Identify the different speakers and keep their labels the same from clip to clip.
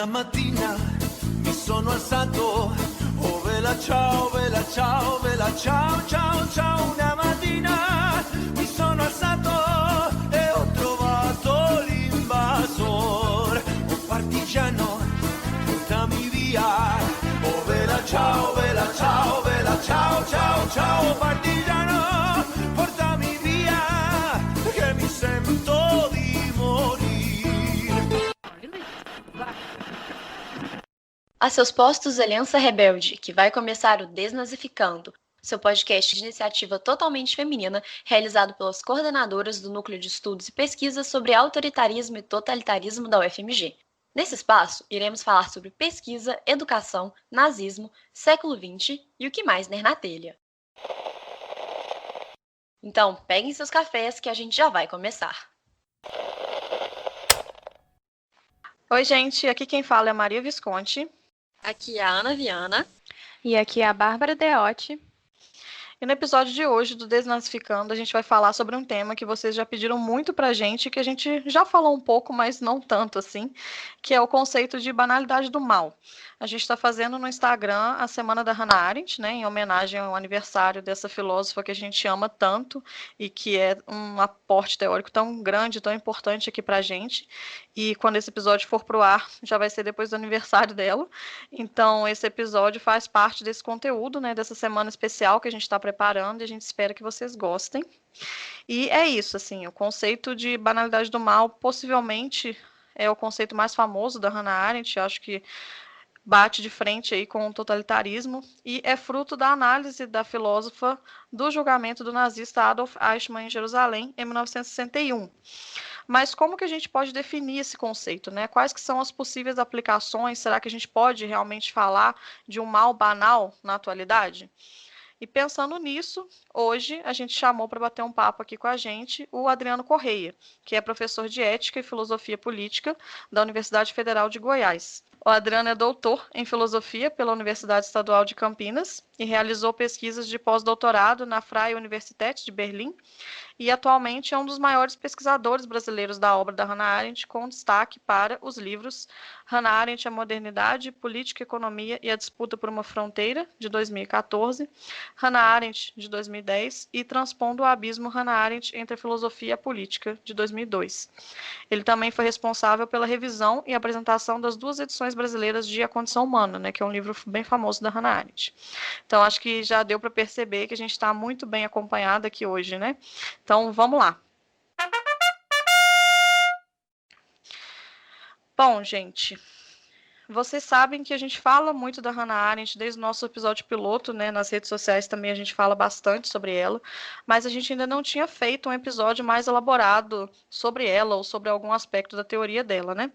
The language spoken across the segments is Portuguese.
Speaker 1: mattina mi sono alzato, oh vela ciao, vela ciao, vela ciao, ciao, ciao. Una mattina mi sono alzato e ho trovato l'invasor, oh partigiano, portami via, oh vela ciao, vela ciao, vela ciao, ciao, ciao, partigiano, portami via, che mi sento di morire.
Speaker 2: A seus postos, Aliança Rebelde, que vai começar o Desnazificando, seu podcast de iniciativa totalmente feminina, realizado pelas coordenadoras do Núcleo de Estudos e Pesquisas sobre Autoritarismo e Totalitarismo da UFMG. Nesse espaço, iremos falar sobre pesquisa, educação, nazismo, século XX e o que mais der na telha. Então, peguem seus cafés que a gente já vai começar.
Speaker 3: Oi, gente, aqui quem fala é a Maria Visconti.
Speaker 2: Aqui é a Ana Viana.
Speaker 4: E aqui é a Bárbara Deotti.
Speaker 3: E no episódio de hoje do Desnazificando, a gente vai falar sobre um tema que vocês já pediram muito pra gente, que a gente já falou um pouco, mas não tanto assim, que é o conceito de banalidade do mal. A gente está fazendo no Instagram a Semana da Hannah Arendt, né, em homenagem ao aniversário dessa filósofa que a gente ama tanto e que é um aporte teórico tão grande, tão importante aqui pra gente. E quando esse episódio for pro ar, já vai ser depois do aniversário dela. Então, esse episódio faz parte desse conteúdo, né, dessa semana especial que a gente está preparando e a gente espera que vocês gostem. E é isso, assim, o conceito de banalidade do mal possivelmente é o conceito mais famoso da Hannah Arendt, acho que bate de frente aí com o totalitarismo e é fruto da análise da filósofa do julgamento do nazista Adolf Eichmann em Jerusalém em 1961. Mas como que a gente pode definir esse conceito, né? Quais que são as possíveis aplicações? Será que a gente pode realmente falar de um mal banal na atualidade? E pensando nisso, hoje a gente chamou para bater um papo aqui com a gente o Adriano Correia, que é professor de Ética e Filosofia Política da Universidade Federal de Goiás. O Adriano é doutor em Filosofia pela Universidade Estadual de Campinas e realizou pesquisas de pós-doutorado na Freie Universität de Berlim e atualmente é um dos maiores pesquisadores brasileiros da obra da Hannah Arendt, com destaque para os livros Hannah Arendt, a Modernidade, Política, Economia e a Disputa por uma Fronteira, de 2014, Hannah Arendt, de 2010, e Transpondo o Abismo Hannah Arendt entre a Filosofia e a Política, de 2002. Ele também foi responsável pela revisão e apresentação das duas edições brasileiras de A Condição Humana, né, que é um livro bem famoso da Hannah Arendt. Então, acho que já deu para perceber que a gente está muito bem acompanhado aqui hoje, né? Então, vamos lá. Bom, gente, vocês sabem que a gente fala muito da Hannah Arendt desde o nosso episódio piloto, né? Nas redes sociais também a gente fala bastante sobre ela, mas a gente ainda não tinha feito um episódio mais elaborado sobre ela ou sobre algum aspecto da teoria dela, né?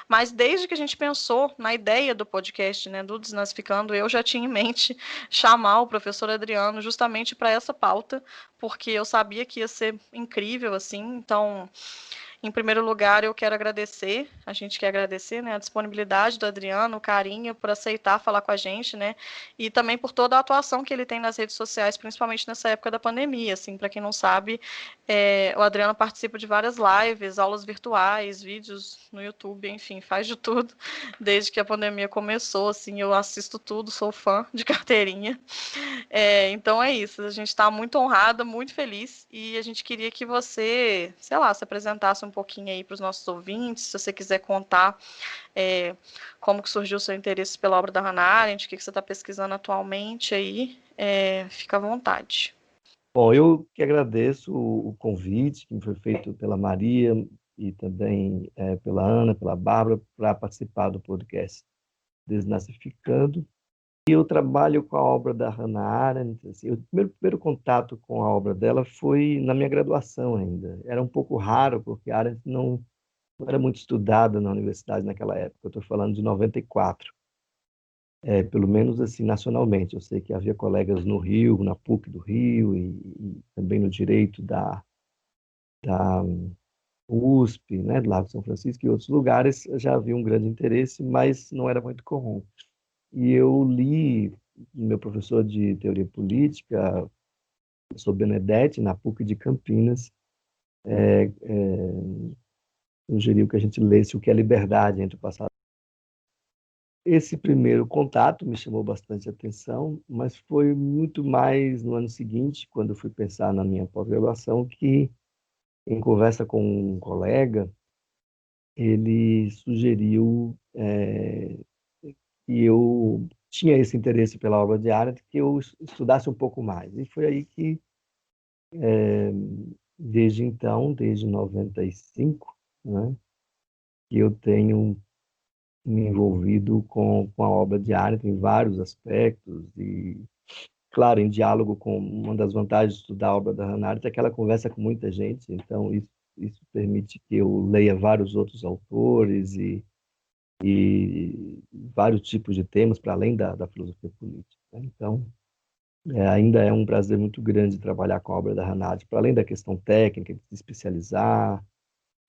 Speaker 3: Mas desde que a gente pensou na ideia do podcast, né, do Desnazificando, eu já tinha em mente chamar o professor Adriano justamente para essa pauta, porque eu sabia que ia ser incrível, assim, então... Em primeiro lugar, eu quero agradecer, a gente quer agradecer, né, a disponibilidade do Adriano, o carinho por aceitar falar com a gente, né, e também por toda a atuação que ele tem nas redes sociais, principalmente nessa época da pandemia, assim, para quem não sabe, o Adriano participa de várias lives, aulas virtuais, vídeos no YouTube, enfim, faz de tudo, desde que a pandemia começou, assim, eu assisto tudo, sou fã de carteirinha. Então é isso, a gente está muito honrada, muito feliz, e a gente queria que você, sei lá, se apresentasse um pouquinho aí para os nossos ouvintes, se você quiser contar como que surgiu o seu interesse pela obra da Hannah Arendt, o que você está pesquisando atualmente aí, fica à vontade.
Speaker 5: Bom, eu que agradeço o convite que me foi feito pela Maria e também pela Ana, pela Bárbara, para participar do podcast Desnazificando. E eu trabalho com a obra da Hannah Arendt. Assim, o primeiro contato com a obra dela foi na minha graduação ainda. Era um pouco raro, porque a Arendt não era muito estudada na universidade naquela época. Eu estou falando de 94. Pelo menos assim nacionalmente. Eu sei que havia colegas no Rio, na PUC do Rio, e também no Direito da USP, né, do Largo de São Francisco e outros lugares, já havia um grande interesse, mas não era muito comum. E eu li, meu professor de teoria política, o professor Benedetti, na PUC de Campinas, sugeriu que a gente lesse O que é Liberdade entre o Passado esse primeiro contato me chamou bastante atenção, mas foi muito mais no ano seguinte, quando eu fui pensar na minha pós-graduação, que, em conversa com um colega, ele sugeriu que eu tinha esse interesse pela obra de Arendt, que eu estudasse um pouco mais. E foi aí que, desde então, desde 95, né, que eu tenho me envolvido com a obra de Arendt em vários aspectos e, claro, em diálogo com uma das vantagens de estudar a obra da Hannah Arendt é que ela conversa com muita gente, então isso permite que eu leia vários outros autores e vários tipos de temas para além da filosofia política, né? Então, ainda é um prazer muito grande trabalhar com a obra da Hannah Arendt, para além da questão técnica, de se especializar.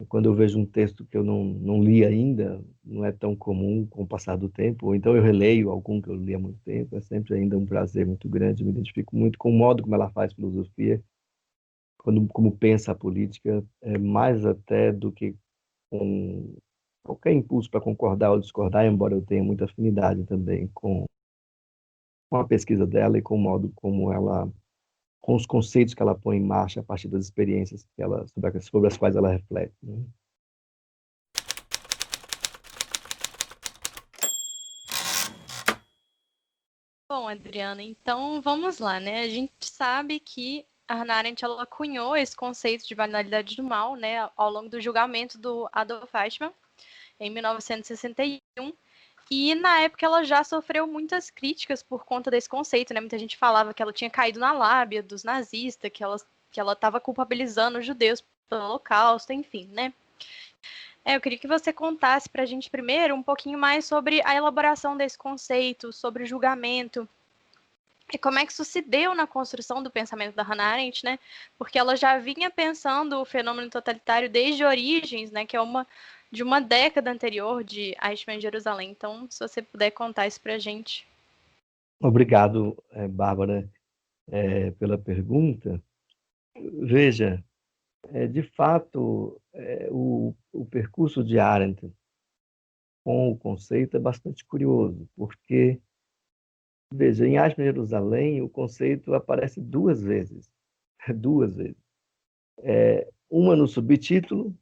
Speaker 5: Quando eu vejo um texto que eu não li ainda, não é tão comum com o passar do tempo, ou então eu releio algum que eu li há muito tempo, é sempre ainda um prazer muito grande, eu me identifico muito com o modo como ela faz filosofia, como pensa a política, mais até do que com qualquer impulso para concordar ou discordar, embora eu tenha muita afinidade também com a pesquisa dela e com o modo como ela, com os conceitos que ela põe em marcha a partir das experiências que ela, sobre as quais ela reflete, né?
Speaker 4: Bom, Adriana, então vamos lá, né? A gente sabe que a Hannah Arendt ela cunhou esse conceito de banalidade do mal, né, ao longo do julgamento do Adolf Eichmann em 1961. E na época ela já sofreu muitas críticas por conta desse conceito, né? Muita gente falava que ela tinha caído na lábia dos nazistas, que ela estava culpabilizando os judeus pelo Holocausto, enfim, né? Eu queria que você contasse para a gente primeiro um pouquinho mais sobre a elaboração desse conceito, sobre o julgamento, e como é que isso se deu na construção do pensamento da Hannah Arendt, né? Porque ela já vinha pensando o fenômeno totalitário desde Origens, né? Que é de uma década anterior de Eichmann em Jerusalém. Então, se você puder contar isso para a gente.
Speaker 5: Obrigado, Bárbara, pela pergunta. Veja, de fato, o percurso de Arendt com o conceito é bastante curioso, porque, veja, em Eichmann em Jerusalém, o conceito aparece duas vezes, duas vezes. Uma no subtítulo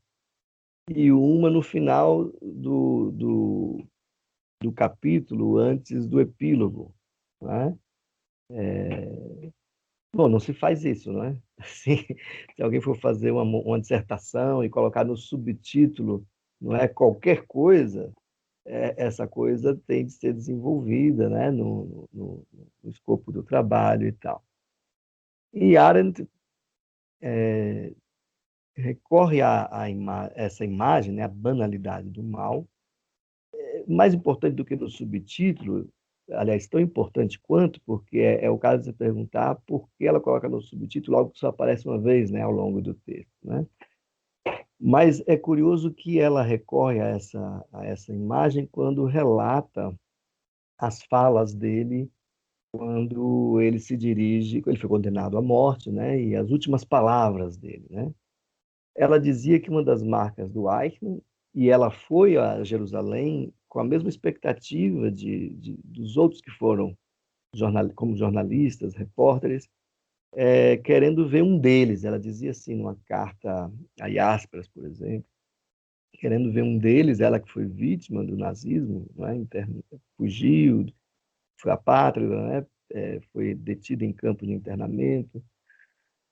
Speaker 5: e uma no final do capítulo, antes do epílogo, né? Bom, não se faz isso, não é? Assim, se alguém for fazer uma dissertação e colocar no subtítulo, não é qualquer coisa, essa coisa tem de ser desenvolvida, né, no escopo do trabalho e tal. E Arendt recorre essa imagem, né, a banalidade do mal, mais importante do que no subtítulo, aliás, tão importante quanto, porque é o caso de você perguntar por que ela coloca no subtítulo algo que só aparece uma vez, né, ao longo do texto, né? Mas é curioso que ela recorre a essa imagem quando relata as falas dele quando ele se dirige, ele foi condenado à morte, né, e as últimas palavras dele, né? Ela dizia que uma das marcas do Eichmann, e ela foi a Jerusalém com a mesma expectativa dos outros que foram como jornalistas, repórteres, querendo ver um deles. Ela dizia assim, numa carta a Jaspers, por exemplo, querendo ver um deles, ela que foi vítima do nazismo, né, fugiu, foi apátrida, né, foi detida em campo de internamento,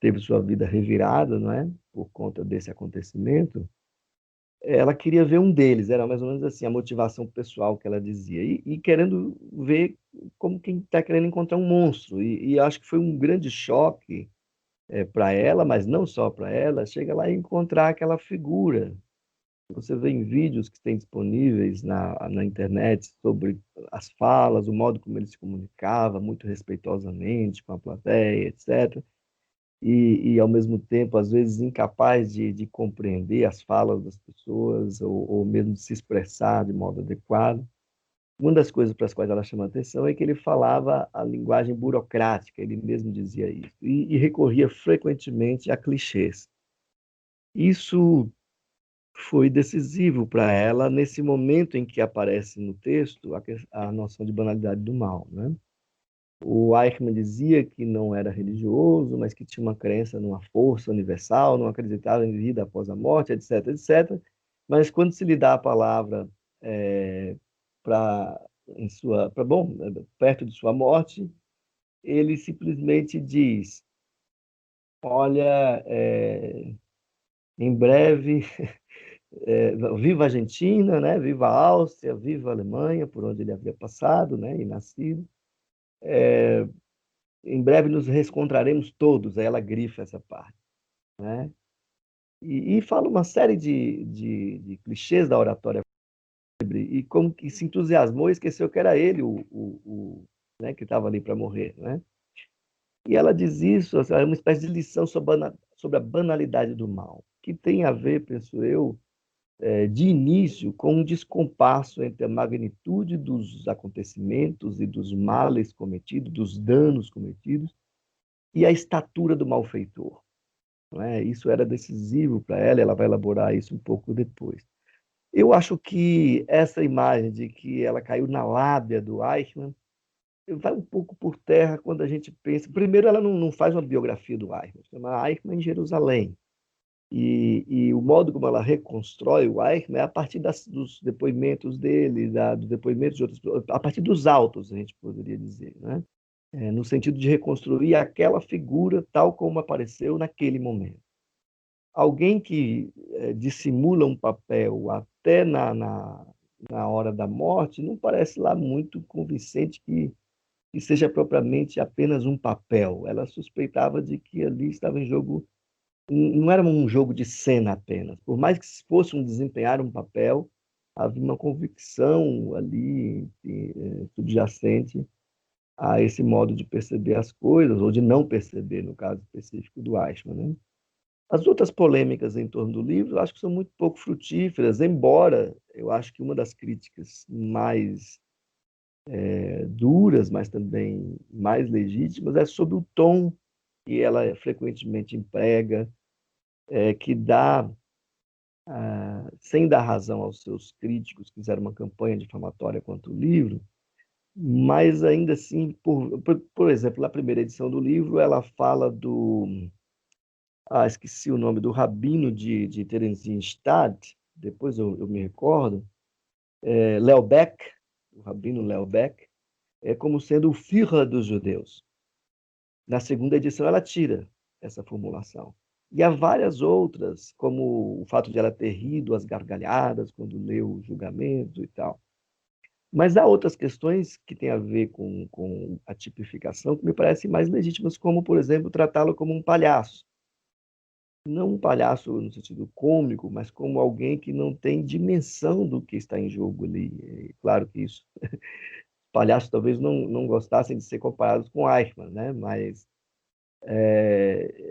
Speaker 5: teve sua vida revirada, não é, por conta desse acontecimento. Ela queria ver um deles, era mais ou menos assim a motivação pessoal que ela dizia, e querendo ver como quem está querendo encontrar um monstro, e acho que foi um grande choque para ela, mas não só para ela, chega lá e encontrar aquela figura. Você vê em vídeos que tem disponíveis na internet sobre as falas, o modo como ele se comunicava, muito respeitosamente com a plateia, etc. Ao mesmo tempo, às vezes, incapaz de compreender as falas das pessoas ou mesmo de se expressar de modo adequado. Uma das coisas para as quais ela chama a atenção é que ele falava a linguagem burocrática, ele mesmo dizia isso, e recorria frequentemente a clichês. Isso foi decisivo para ela nesse momento em que aparece no texto a noção de banalidade do mal, né? O Eichmann dizia que não era religioso, mas que tinha uma crença numa força universal, não acreditava em vida após a morte, etc, etc. Mas quando se lhe dá a palavra para bom, perto de sua morte, ele simplesmente diz: olha, em breve, viva a Argentina, né? Viva a Áustria, viva a Alemanha, por onde ele havia passado, né? E nascido. Em breve nos reencontraremos todos. Aí ela grifa essa parte, né? E fala uma série de clichês da oratória fúnebre, e como que se entusiasmou e esqueceu que era ele né, que estava ali para morrer, né? E ela diz isso, assim, é uma espécie de lição sobre a banalidade do mal, que tem a ver, penso eu, de início, com um descompasso entre a magnitude dos acontecimentos e dos males cometidos, dos danos cometidos, e a estatura do malfeitor. Não é? Isso era decisivo para ela, ela vai elaborar isso um pouco depois. Eu acho que essa imagem de que ela caiu na lábia do Eichmann vai um pouco por terra quando a gente pensa. Primeiro, ela não faz uma biografia do Eichmann, chama Eichmann em Jerusalém. E o modo como ela reconstrói o Eichmann é a partir dos depoimentos dele, dos depoimentos de outras pessoas, a partir dos autos, a gente poderia dizer, né? No sentido de reconstruir aquela figura tal como apareceu naquele momento. Alguém que dissimula um papel até na hora da morte não parece lá muito convincente que seja propriamente apenas um papel. Ela suspeitava de que ali estava em jogo, não era um jogo de cena apenas. Por mais que fosse um desempenhar um papel, havia uma convicção ali subjacente a esse modo de perceber as coisas, ou de não perceber, no caso específico do Eichmann, né? As outras polêmicas em torno do livro, eu acho que são muito pouco frutíferas, embora eu acho que uma das críticas mais duras, mas também mais legítimas, é sobre o tom que ela frequentemente emprega, que dá, sem dar razão aos seus críticos que fizeram uma campanha difamatória contra o livro, mas ainda assim, por exemplo, na primeira edição do livro, ela fala esqueci o nome do rabino de Theresienstadt, depois eu me recordo, Léo Beck, o rabino Léo Beck, como sendo o Führer dos judeus. Na segunda edição, ela tira essa formulação. E há várias outras, como o fato de ela ter rido às gargalhadas quando leu o julgamento e tal. Mas há outras questões que têm a ver com a tipificação que me parecem mais legítimas, como, por exemplo, tratá-lo como um palhaço. Não um palhaço no sentido cômico, mas como alguém que não tem dimensão do que está em jogo ali. É claro que isso, palhaços talvez não gostassem de ser comparados com Eichmann, né? Mas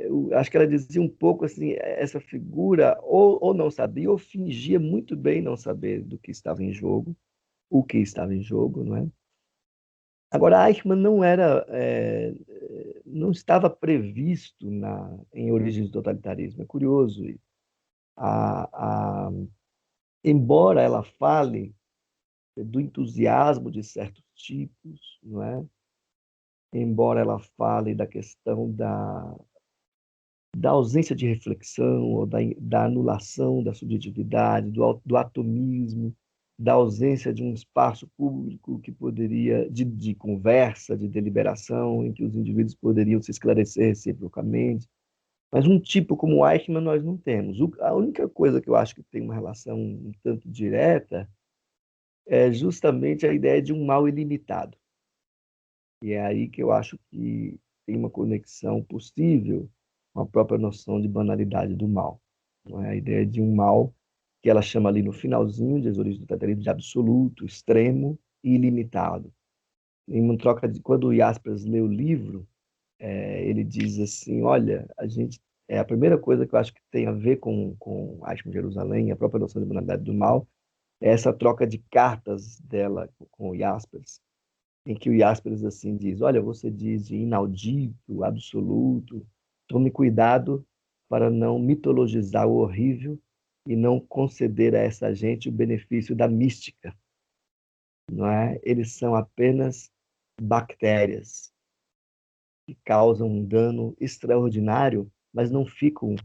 Speaker 5: eu acho que ela dizia um pouco assim, essa figura ou não sabia ou fingia muito bem não saber do que estava em jogo, o que estava em jogo, não é? Agora, Eichmann não estava previsto em Origens do Totalitarismo. É curioso isso. Embora ela fale do entusiasmo de certos tipos, não é? Embora ela fale da questão da ausência de reflexão, ou da anulação da subjetividade, do atomismo, da ausência de um espaço público que poderia, de conversa, de deliberação, em que os indivíduos poderiam se esclarecer reciprocamente. Mas um tipo como Eichmann nós não temos. A única coisa que eu acho que tem uma relação um tanto direta é justamente a ideia de um mal ilimitado. E é aí que eu acho que tem uma conexão possível com a própria noção de banalidade do mal. Não é? A ideia de um mal que ela chama ali no finalzinho de As Origens do Totalitarismo de absoluto, extremo e ilimitado. Em uma troca quando o Jaspers lê o livro, ele diz assim, olha, a primeira coisa que eu acho que tem a ver com Eichmann Jerusalém, a própria noção de banalidade do mal, é essa troca de cartas dela com o Jaspers, em que o Jaspers assim diz, olha, você diz inaudito, absoluto, tome cuidado para não mitologizar o horrível e não conceder a essa gente o benefício da mística, não é? Eles são apenas bactérias que causam um dano extraordinário, mas não ficam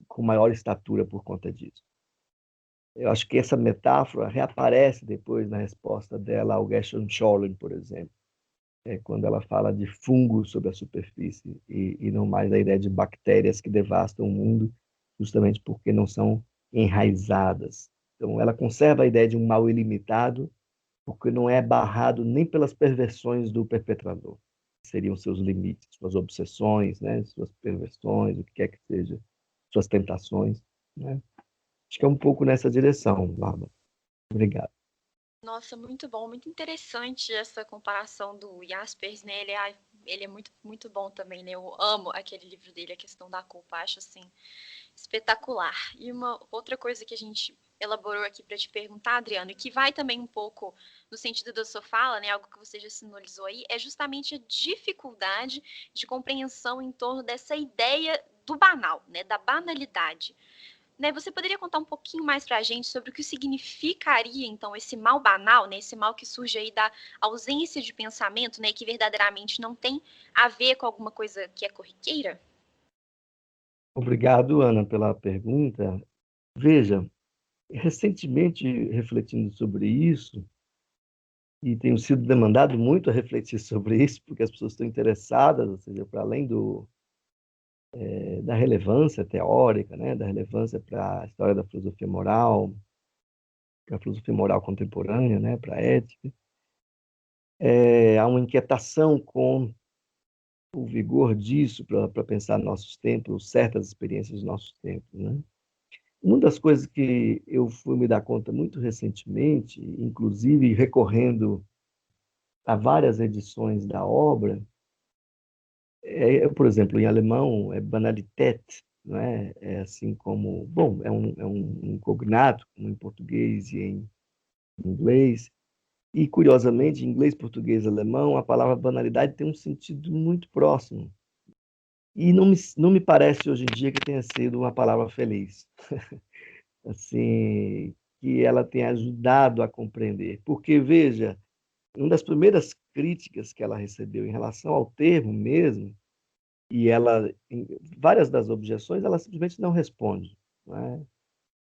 Speaker 5: com maior estatura por conta disso. Eu acho que essa metáfora reaparece depois na resposta dela ao Gershon Scholem, por exemplo, quando ela fala de fungos sobre a superfície e não mais a ideia de bactérias que devastam o mundo, justamente porque não são enraizadas. Então, ela conserva a ideia de um mal ilimitado, porque não é barrado nem pelas perversões do perpetrador. Seriam seus limites, suas obsessões, né? Suas perversões, o que quer que seja, suas tentações. Né? Acho que é um pouco nessa direção, Bárbara. Obrigado.
Speaker 2: Nossa, muito bom, muito interessante essa comparação do Jaspers, né? Ele é muito, muito bom também, né? Eu amo aquele livro dele, A Questão da Culpa, acho assim espetacular. E uma outra coisa que a gente elaborou aqui para te perguntar, Adriano, e que vai também um pouco no sentido da sua fala, né? Algo que você já sinalizou aí, é justamente a dificuldade de compreensão em torno dessa ideia do banal, né? Da banalidade. Né, você poderia contar um pouquinho mais para a gente sobre o que significaria, então, esse mal banal, né, esse mal que surge aí da ausência de pensamento, né, que verdadeiramente não tem a ver com alguma coisa que é corriqueira?
Speaker 5: Obrigado, Ana, pela pergunta. Veja, recentemente, refletindo sobre isso, e tenho sido demandado muito a refletir sobre isso, porque as pessoas estão interessadas, ou seja, para além da relevância teórica, né, da relevância para a história da filosofia moral, para a filosofia moral contemporânea, né, para a ética, há uma inquietação com o vigor disso para pensar nossos tempos, certas experiências dos nossos tempos, né? Uma das coisas que eu fui me dar conta muito recentemente, inclusive recorrendo a várias edições da obra, por exemplo, em alemão é Banalität, não é? É assim como, bom, é um cognato, como em português e em inglês. E, curiosamente, em inglês, português e alemão, a palavra banalidade tem um sentido muito próximo. E não me parece hoje em dia que tenha sido uma palavra feliz. Assim, que ela tenha ajudado a compreender. Porque, veja, uma das primeiras críticas que ela recebeu em relação ao termo mesmo, e ela, em várias das objeções, ela simplesmente não responde. Não é?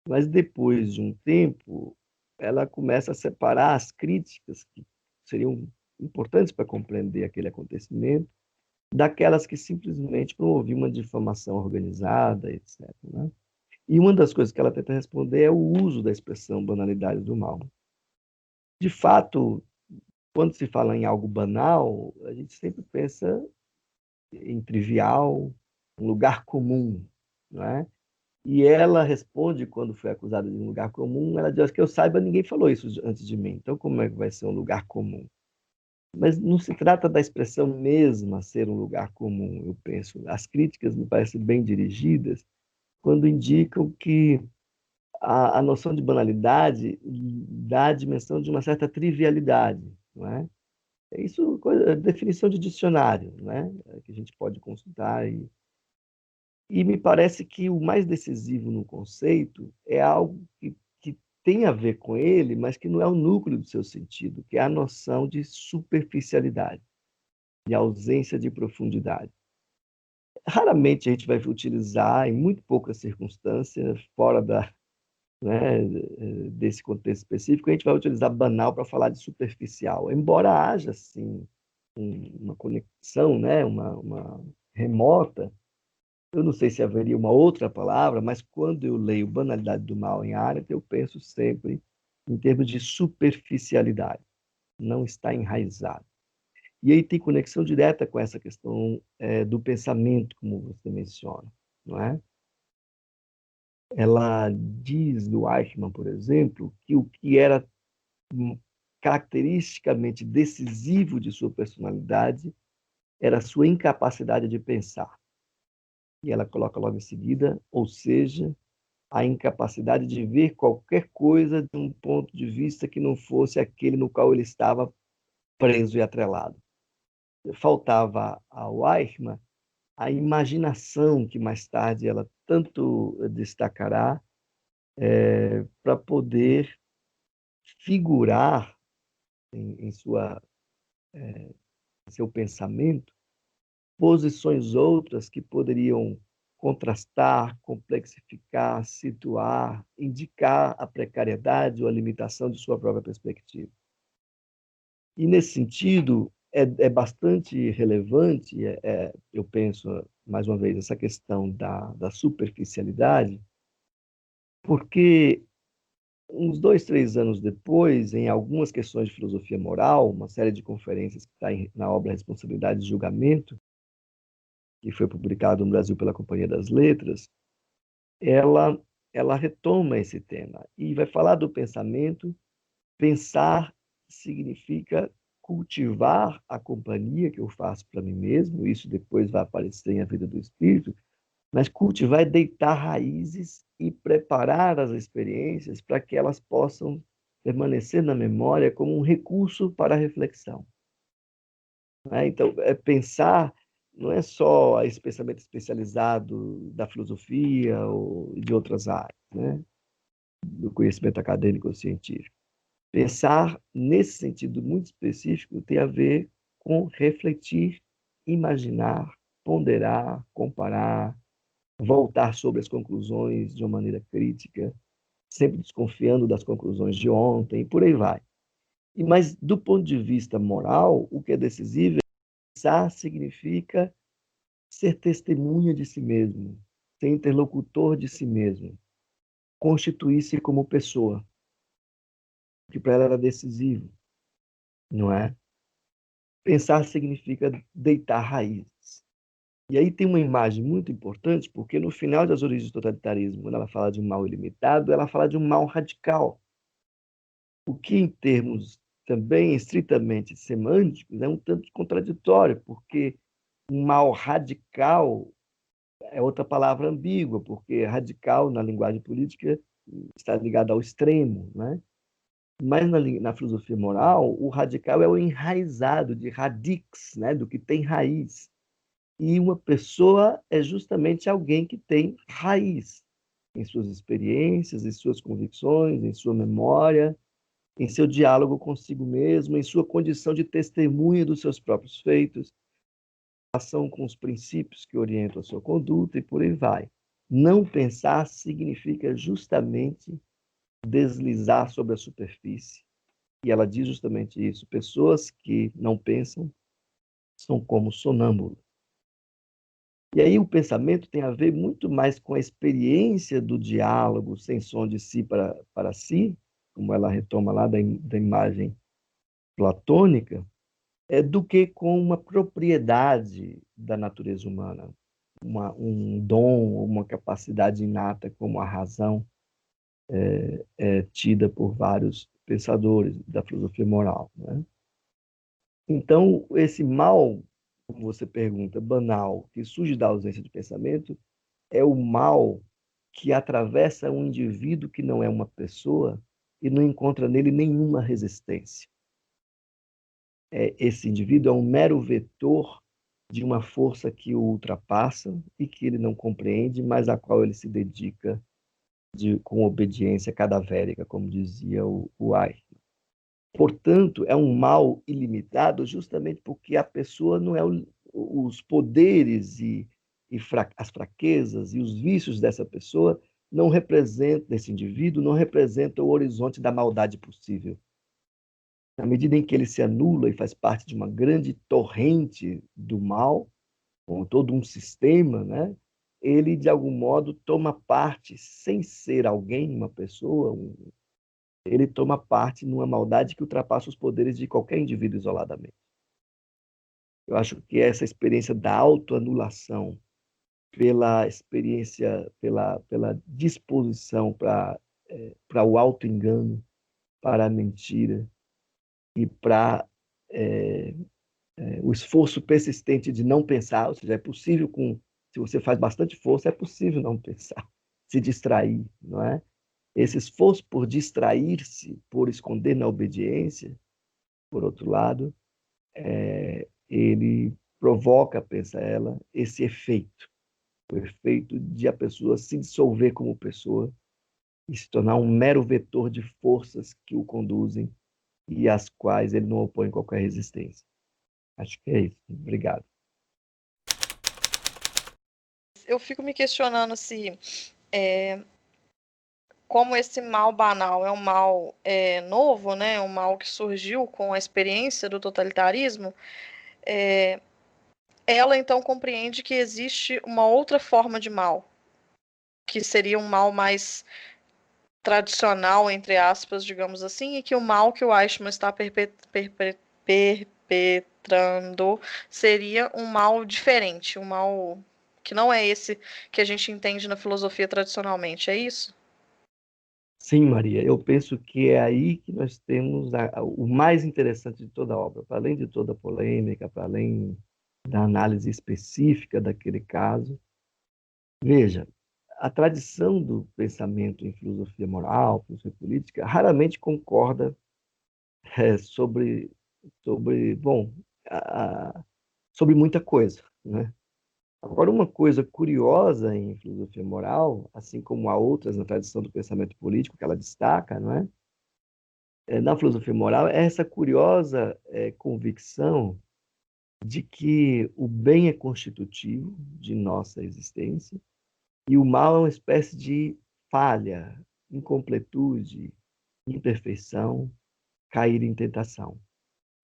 Speaker 5: Mas depois de um tempo, ela começa a separar as críticas que seriam importantes para compreender aquele acontecimento, daquelas que simplesmente promoviam uma difamação organizada, etc. Né? E uma das coisas que ela tenta responder é o uso da expressão banalidade do mal. De fato, quando se fala em algo banal, a gente sempre pensa em trivial, um lugar comum, não é? E ela responde, quando foi acusada de um lugar comum, ela diz que eu saiba, ninguém falou isso antes de mim, então como é que vai ser um lugar comum? Mas não se trata da expressão mesma ser um lugar comum, eu penso. As críticas me parecem bem dirigidas quando indicam que a noção de banalidade dá a dimensão de uma certa trivialidade, não é? Isso é definição de dicionário, né? Que a gente pode consultar. E me parece que o mais decisivo no conceito é algo que tem a ver com ele, mas que não é o núcleo do seu sentido, que é a noção de superficialidade, de ausência de profundidade. Raramente a gente vai utilizar, em muito poucas circunstâncias, fora né, desse contexto específico, a gente vai utilizar banal para falar de superficial, embora haja, sim, uma conexão, né, uma remota. Eu não sei se haveria uma outra palavra, mas quando eu leio banalidade do mal em Arendt, eu penso sempre em termos de superficialidade, não está enraizado. E aí tem conexão direta com essa questão do pensamento, como você menciona, não é? Ela diz do Eichmann, por exemplo, que o que era caracteristicamente decisivo de sua personalidade era a sua incapacidade de pensar. E ela coloca logo em seguida, ou seja, a incapacidade de ver qualquer coisa de um ponto de vista que não fosse aquele no qual ele estava preso e atrelado. Faltava ao Eichmann a imaginação que mais tarde ela tanto destacará para poder figurar em seu pensamento posições outras que poderiam contrastar, complexificar, situar, indicar a precariedade ou a limitação de sua própria perspectiva. E, nesse sentido, é bastante relevante, eu penso, mais uma vez, essa questão da superficialidade, porque uns 2, 3 anos depois, em algumas questões de filosofia moral, uma série de conferências que está na obra Responsabilidade e Julgamento, que foi publicado no Brasil pela Companhia das Letras, ela retoma esse tema e vai falar do pensamento. Pensar significa cultivar a companhia que eu faço para mim mesmo, isso depois vai aparecer em A Vida do Espírito, mas cultivar é deitar raízes e preparar as experiências para que elas possam permanecer na memória como um recurso para a reflexão. Então, pensar não é só esse pensamento especializado da filosofia ou de outras áreas, né? Do conhecimento acadêmico ou científico. Pensar, nesse sentido muito específico, tem a ver com refletir, imaginar, ponderar, comparar, voltar sobre as conclusões de uma maneira crítica, sempre desconfiando das conclusões de ontem, e por aí vai. Mas, do ponto de vista moral, o que é decisivo é pensar significa ser testemunha de si mesmo, ser interlocutor de si mesmo, constituir-se como pessoa, que para ela era decisivo, não é? Pensar significa deitar raízes. E aí tem uma imagem muito importante, porque no final das Origens do Totalitarismo, quando ela fala de um mal ilimitado, ela fala de um mal radical. O que, em termos também estritamente semânticos, é um tanto contraditório, porque um mal radical é outra palavra ambígua, porque radical, na linguagem política, está ligado ao extremo, né? Mas na filosofia moral, o radical é o enraizado, de radix, né? Do que tem raiz. E uma pessoa é justamente alguém que tem raiz em suas experiências, em suas convicções, em sua memória, em seu diálogo consigo mesmo, em sua condição de testemunha dos seus próprios feitos, ação com os princípios que orientam a sua conduta e por aí vai. Não pensar significa justamente deslizar sobre a superfície. E ela diz justamente isso. Pessoas que não pensam são como sonâmbulos. E aí o pensamento tem a ver muito mais com a experiência do diálogo sem som de si para si, como ela retoma lá da imagem platônica, do que com uma propriedade da natureza humana, um dom, uma capacidade inata como a razão tida por vários pensadores da filosofia moral, né? Então, esse mal, como você pergunta, banal, que surge da ausência de pensamento, é o mal que atravessa um indivíduo que não é uma pessoa e não encontra nele nenhuma resistência. Esse indivíduo é um mero vetor de uma força que o ultrapassa e que ele não compreende, mas à qual ele se dedica com obediência cadavérica, como dizia o Eichmann. Portanto, é um mal ilimitado justamente porque a pessoa não é os poderes e as fraquezas e os vícios dessa pessoa não representam, desse indivíduo, não representam o horizonte da maldade possível. Na medida em que ele se anula e faz parte de uma grande torrente do mal, como todo um sistema, né? Ele, de algum modo, toma parte, sem ser alguém, uma pessoa, ele toma parte numa maldade que ultrapassa os poderes de qualquer indivíduo isoladamente. Eu acho que essa experiência da autoanulação, pela experiência, pela disposição para o auto-engano, para a mentira e para o esforço persistente de não pensar, ou seja, é possível, se você faz bastante força, é possível não pensar, se distrair, não é? Esse esforço por distrair-se, por esconder na obediência, por outro lado, ele provoca, pensa ela, esse efeito, o efeito de a pessoa se dissolver como pessoa e se tornar um mero vetor de forças que o conduzem e às quais ele não opõe qualquer resistência. Acho que é isso. Obrigado.
Speaker 3: Eu fico me questionando se, como esse mal banal é um mal novo, né, um mal que surgiu com a experiência do totalitarismo, ela então compreende que existe uma outra forma de mal, que seria um mal mais tradicional, entre aspas, digamos assim, e que o mal que o Eichmann está perpetrando seria um mal diferente, um mal que não é esse que a gente entende na filosofia tradicionalmente, é isso?
Speaker 5: Sim, Maria, eu penso que é aí que nós temos o mais interessante de toda a obra, para além de toda a polêmica, para além da análise específica daquele caso. Veja, a tradição do pensamento em filosofia moral, filosofia política, raramente concorda sobre, bom, sobre muita coisa, né? Agora, uma coisa curiosa em filosofia moral, assim como há outras na tradição do pensamento político que ela destaca, não é? Na filosofia moral, é essa curiosa convicção de que o bem é constitutivo de nossa existência e o mal é uma espécie de falha, incompletude, imperfeição, cair em tentação.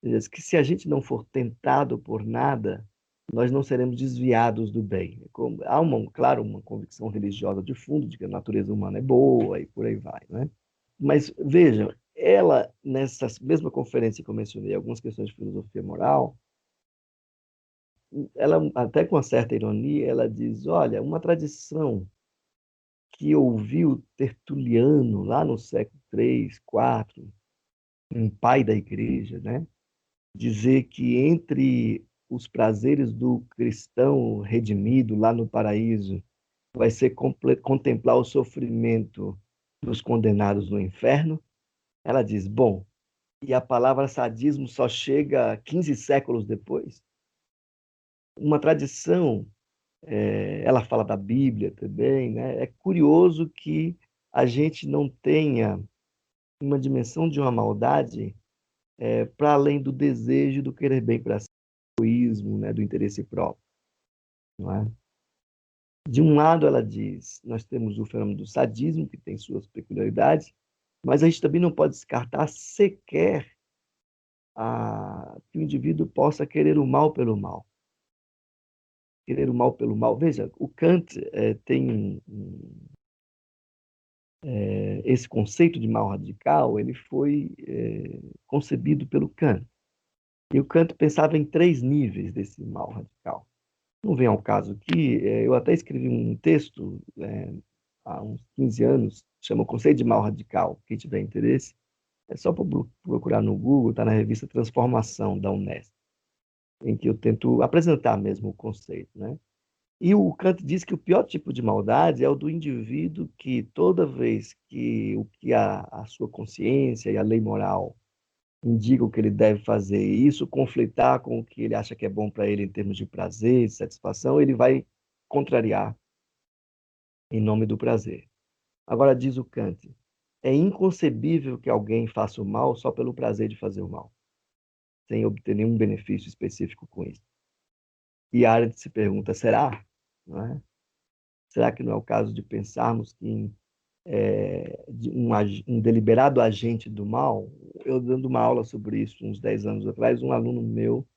Speaker 5: Ou seja, que se a gente não for tentado por nada, nós não seremos desviados do bem. Há, claro, uma convicção religiosa de fundo de que a natureza humana é boa e por aí vai, né? Mas, vejam, ela, nessa mesma conferência que eu mencionei, algumas questões de filosofia moral, ela, até com uma certa ironia, ela diz, olha, uma tradição que ouviu Tertuliano lá no século III, IV, um pai da igreja, né? Dizer que entre os prazeres do cristão redimido lá no paraíso vai ser contemplar o sofrimento dos condenados no inferno. Ela diz, bom, e a palavra sadismo só chega 15 séculos depois? Uma tradição, ela fala da Bíblia também, né? É curioso que a gente não tenha uma dimensão de uma maldade para além do desejo do querer bem para si, do egoísmo, né? Do interesse próprio, não é? De um lado, ela diz, nós temos o fenômeno do sadismo, que tem suas peculiaridades, mas a gente também não pode descartar sequer que o indivíduo possa querer o mal pelo mal. Querer o mal pelo mal. Veja, o Kant tem esse conceito de mal radical, ele foi concebido pelo Kant. E o Kant pensava em 3 níveis desse mal radical. Não vem ao caso aqui, eu até escrevi um texto há uns 15 anos, chama o Conceito de Mal Radical. Quem tiver interesse, é só procurar no Google, está na revista Transformação, da Unesp, em que eu tento apresentar mesmo o conceito, né? E o Kant diz que o pior tipo de maldade é o do indivíduo que toda vez que o que a sua consciência e a lei moral indicam que ele deve fazer e isso conflitar com o que ele acha que é bom para ele em termos de prazer, de satisfação, ele vai contrariar em nome do prazer. Agora, diz o Kant, é inconcebível que alguém faça o mal só pelo prazer de fazer o mal, sem obter nenhum benefício específico com isso. E Arendt se pergunta, será? Não é? Será que não é o caso de pensarmos que um deliberado agente do mal? Eu dando uma aula sobre isso uns 10 anos atrás, um aluno meu,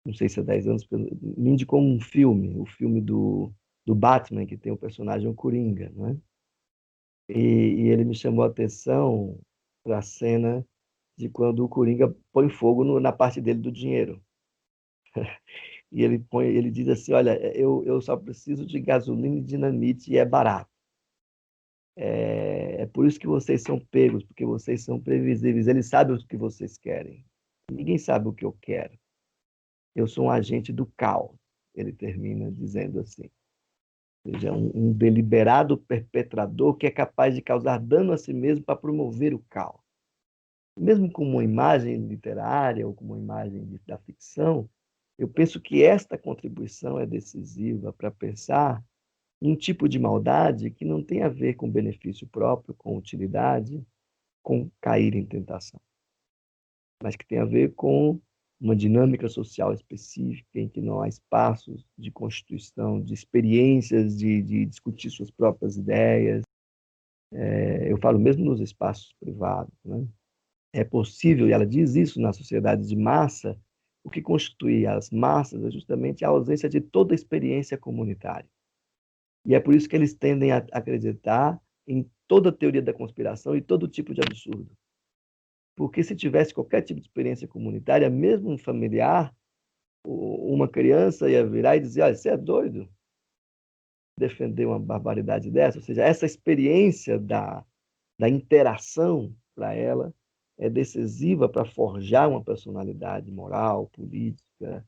Speaker 5: não sei se é 10 anos, me indicou um filme, o filme do Batman, que tem o personagem Coringa, não é? E ele me chamou a atenção para a cena de quando o Coringa põe fogo na parte dele do dinheiro. E ele diz assim, olha, eu só preciso de gasolina e dinamite e é barato. É por isso que vocês são pegos, porque vocês são previsíveis. Ele sabe o que vocês querem. Ninguém sabe o que eu quero. Eu sou um agente do caos. Ele termina dizendo assim. Ou seja, um deliberado perpetrador que é capaz de causar dano a si mesmo para promover o caos. Mesmo como uma imagem literária ou como uma imagem da ficção, eu penso que esta contribuição é decisiva para pensar um tipo de maldade que não tem a ver com benefício próprio, com utilidade, com cair em tentação, mas que tem a ver com uma dinâmica social específica em que não há espaços de constituição, de experiências, de discutir suas próprias ideias. Eu falo mesmo nos espaços privados, né? É possível, e ela diz isso na sociedade de massa, o que constitui as massas é justamente a ausência de toda experiência comunitária. E é por isso que eles tendem a acreditar em toda teoria da conspiração e todo tipo de absurdo. Porque se tivesse qualquer tipo de experiência comunitária, mesmo um familiar, uma criança ia virar e dizer: olha, você é doido defender uma barbaridade dessa? Ou seja, essa experiência da interação, para ela, é decisiva para forjar uma personalidade moral, política.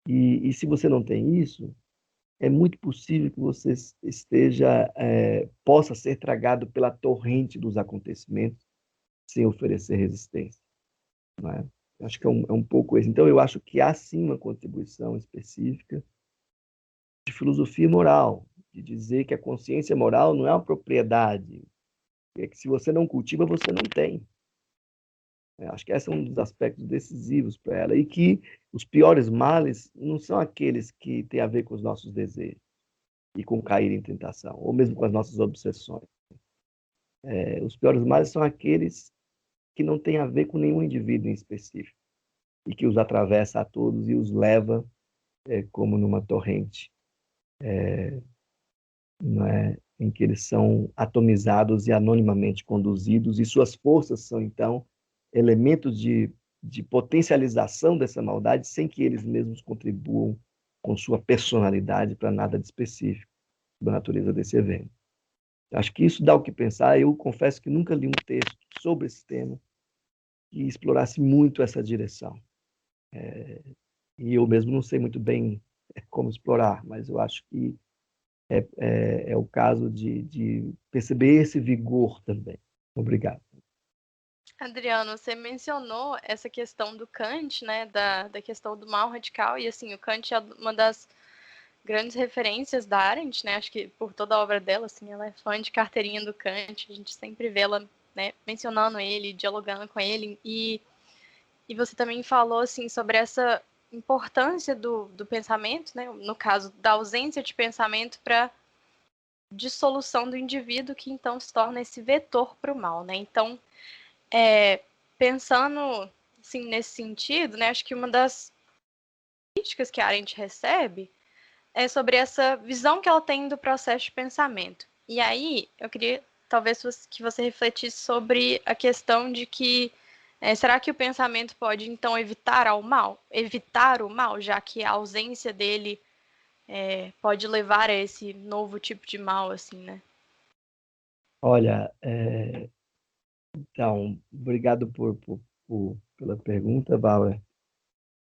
Speaker 5: E se você não tem isso, é muito possível que você possa ser tragado pela torrente dos acontecimentos sem oferecer resistência. Não é? Acho que é um pouco isso. Então, eu acho que há sim uma contribuição específica de filosofia moral, de dizer que a consciência moral não é uma propriedade, é que se você não cultiva, você não tem. Acho que esse é um dos aspectos decisivos para ela. E que os piores males não são aqueles que têm a ver com os nossos desejos e com cair em tentação, ou mesmo com as nossas obsessões. Os piores males são aqueles que não têm a ver com nenhum indivíduo em específico e que os atravessa a todos e os leva como numa torrente, não é? Em que eles são atomizados e anonimamente conduzidos, e suas forças são, então, elementos de potencialização dessa maldade sem que eles mesmos contribuam com sua personalidade para nada de específico da natureza desse evento. Acho que isso dá o que pensar. Eu confesso que nunca li um texto sobre esse tema que explorasse muito essa direção. E eu mesmo não sei muito bem como explorar, mas eu acho que é o caso de perceber esse vigor também. Obrigado.
Speaker 4: Adriano, você mencionou essa questão do Kant, né, da questão do mal radical, e assim, o Kant é uma das grandes referências da Arendt, né, acho que por toda a obra dela, assim, ela é fã de carteirinha do Kant, a gente sempre vê ela, né, mencionando ele, dialogando com ele, e você também falou, assim, sobre essa importância do pensamento, né, no caso, da ausência de pensamento para dissolução do indivíduo, que então se torna esse vetor para o mal, né, então, pensando assim, nesse sentido, né, acho que uma das críticas que a Arendt recebe é sobre essa visão que ela tem do processo de pensamento. E aí, eu queria talvez que você refletisse sobre a questão de que será que o pensamento pode então evitar o mal, já que a ausência dele pode levar a esse novo tipo de mal, assim, né?
Speaker 5: Olha, então, obrigado pela pergunta, Bárbara.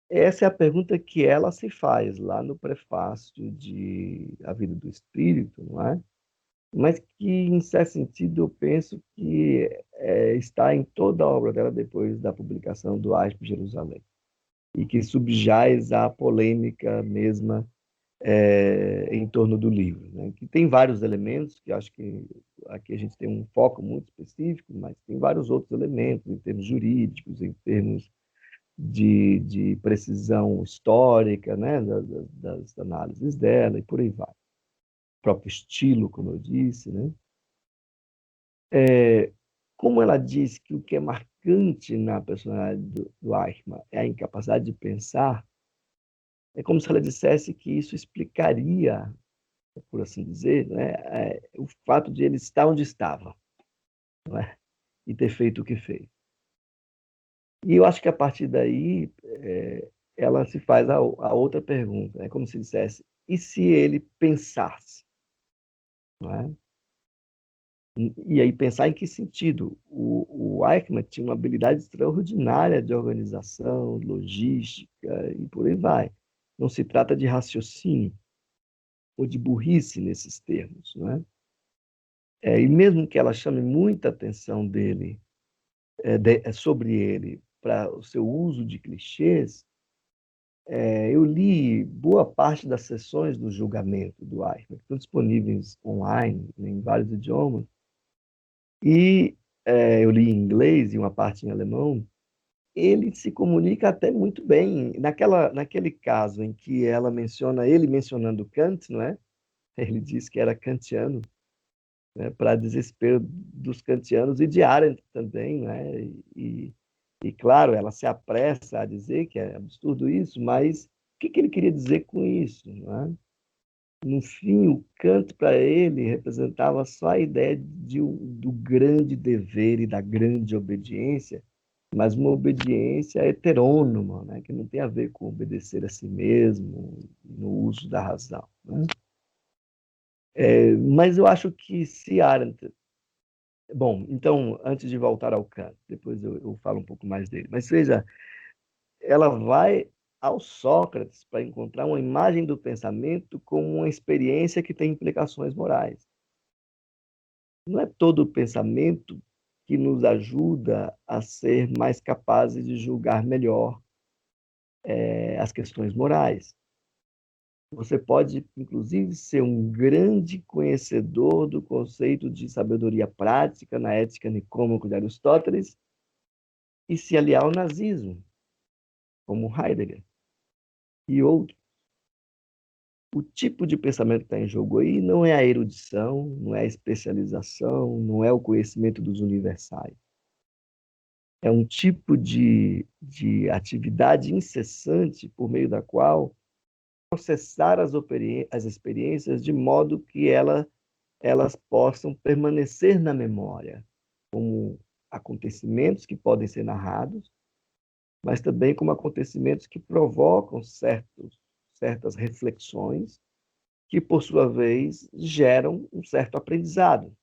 Speaker 5: Essa é a pergunta que ela se faz lá no prefácio de A Vida do Espírito, não é? Mas que, em certo sentido, eu penso que está em toda a obra dela depois da publicação do Ais por Jerusalém, e que subjaz a polêmica mesma em torno do livro, né? Que tem vários elementos, que acho que aqui a gente tem um foco muito específico, mas tem vários outros elementos, em termos jurídicos, em termos de precisão histórica, né? das análises dela, e por aí vai. O próprio estilo, como eu disse, né? Como ela diz que o que é marcante na personalidade do Eichmann é a incapacidade de pensar, é como se ela dissesse que isso explicaria, por assim dizer, né, o fato de ele estar onde estava, não é? E ter feito o que fez. E eu acho que a partir daí ela se faz a outra pergunta, é como se dissesse: e se ele pensasse? Não é? E aí pensar em que sentido? O Eichmann tinha uma habilidade extraordinária de organização, logística e por aí vai. Não se trata de raciocínio ou de burrice nesses termos, não é? E mesmo que ela chame muita atenção dele, sobre ele, para o seu uso de clichês, Eu li boa parte das sessões do julgamento do Eichmann, que estão disponíveis online, né, em vários idiomas, e eu li em inglês e uma parte em alemão. Ele se comunica até muito bem. Naquele caso em que ela menciona, ele mencionando Kant, não é? Ele diz que era kantiano, né? Para desespero dos kantianos e de Arendt também, né? E, claro, ela se apressa a dizer que é absurdo isso, mas o que ele queria dizer com isso, não é? No fim, o Kant, para ele, representava só a ideia do grande dever e da grande obediência, mas uma obediência heterônoma, né? Que não tem a ver com obedecer a si mesmo, no uso da razão, né? Mas eu acho que se Arendt... Bom, então, antes de voltar ao Kant, depois eu falo um pouco mais dele. Mas veja, ela vai ao Sócrates para encontrar uma imagem do pensamento como uma experiência que tem implicações morais. Não é todo o pensamento que nos ajuda a ser mais capazes de julgar melhor as questões morais. Você pode, inclusive, ser um grande conhecedor do conceito de sabedoria prática na Ética Nicômaco de Aristóteles e se aliar ao nazismo, como Heidegger e outros. O tipo de pensamento que está em jogo aí não é a erudição, não é a especialização, não é o conhecimento dos universais. É um tipo de atividade incessante por meio da qual processar as experiências de modo que elas possam permanecer na memória, como acontecimentos que podem ser narrados, mas também como acontecimentos que provocam certas reflexões, que, por sua vez, geram um certo aprendizado,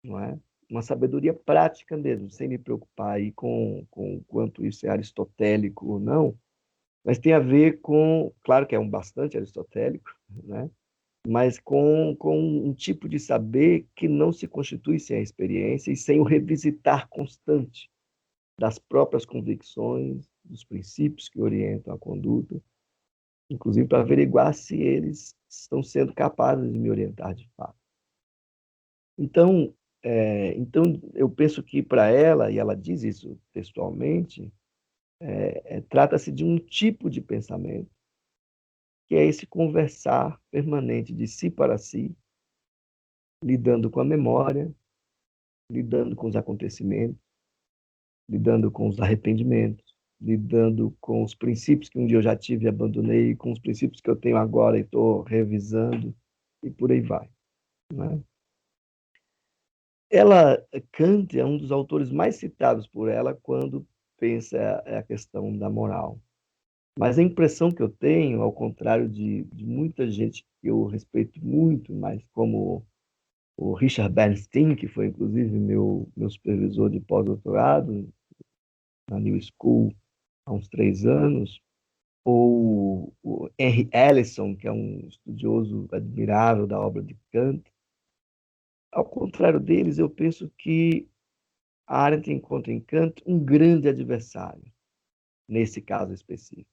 Speaker 5: não é? Uma sabedoria prática mesmo, sem me preocupar aí com o quanto isso é aristotélico ou não, mas tem a ver com, claro que é um bastante aristotélico, né? Mas com um tipo de saber que não se constitui sem a experiência e sem o revisitar constante das próprias convicções, dos princípios que orientam a conduta, inclusive para averiguar se eles estão sendo capazes de me orientar de fato. Então eu penso que para ela, e ela diz isso textualmente, trata-se de um tipo de pensamento, que é esse conversar permanente de si para si, lidando com a memória, lidando com os acontecimentos, lidando com os arrependimentos, lidando com os princípios que um dia eu já tive e abandonei, com os princípios que eu tenho agora e estou revisando, e por aí vai, né? Kant é um dos autores mais citados por ela quando pensa a questão da moral. Mas a impressão que eu tenho, ao contrário de muita gente que eu respeito muito, mas como o Richard Bernstein, que foi inclusive meu supervisor de pós-doutorado na New School há uns 3 anos, ou o Henry Allison, que é um estudioso admirável da obra de Kant. Ao contrário deles, eu penso que a Arendt encontra em Kant um grande adversário, nesse caso específico.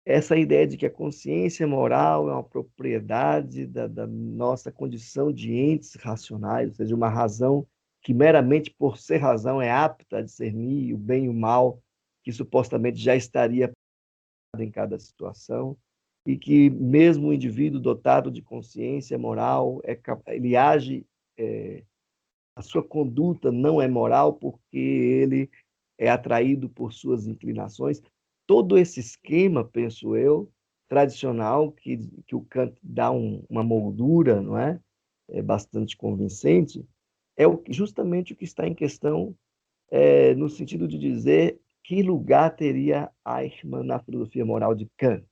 Speaker 5: Essa ideia de que a consciência moral é uma propriedade da nossa condição de entes racionais, ou seja, uma razão que meramente por ser razão é apta a discernir o bem e o mal, que supostamente já estaria em cada situação, e que mesmo o indivíduo dotado de consciência moral, ele age, a sua conduta não é moral porque ele é atraído por suas inclinações. Todo esse esquema, penso eu, tradicional, que o Kant dá uma moldura, não é? Bastante convincente, é justamente o que está em questão, no sentido de dizer que lugar teria Eichmann na filosofia moral de Kant.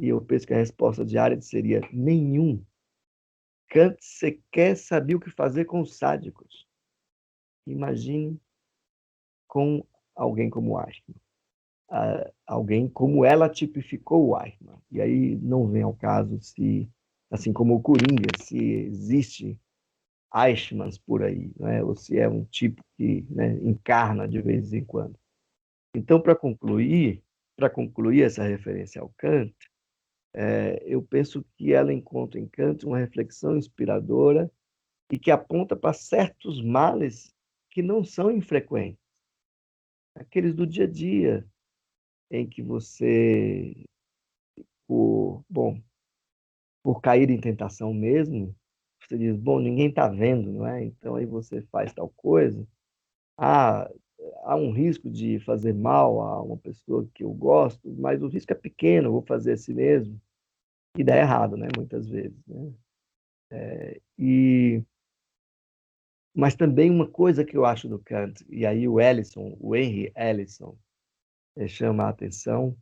Speaker 5: E eu penso que a resposta de Arendt seria nenhum. Kant sequer sabia o que fazer com os sádicos. Imagine com alguém como Eichmann. Alguém como ela tipificou o Eichmann. E aí não vem ao caso se, assim como o Coringa, se existe Eichmanns por aí, né? Ou se é um tipo que, né, encarna de vez em quando. Então, para concluir, para concluir essa referência ao Kant, eu penso que ela encontra em Kant uma reflexão inspiradora e que aponta para certos males que não são infrequentes, aqueles do dia a dia, em que você, por cair em tentação mesmo, você diz, bom, ninguém está vendo, não é? Então aí você faz tal coisa. Ah, há um risco de fazer mal a uma pessoa que eu gosto, mas o risco é pequeno, eu vou fazer assim mesmo. E dá errado, né? Muitas vezes, né? E mas também uma coisa que eu acho do Kant, e aí o Henry Ellison, chama a atenção,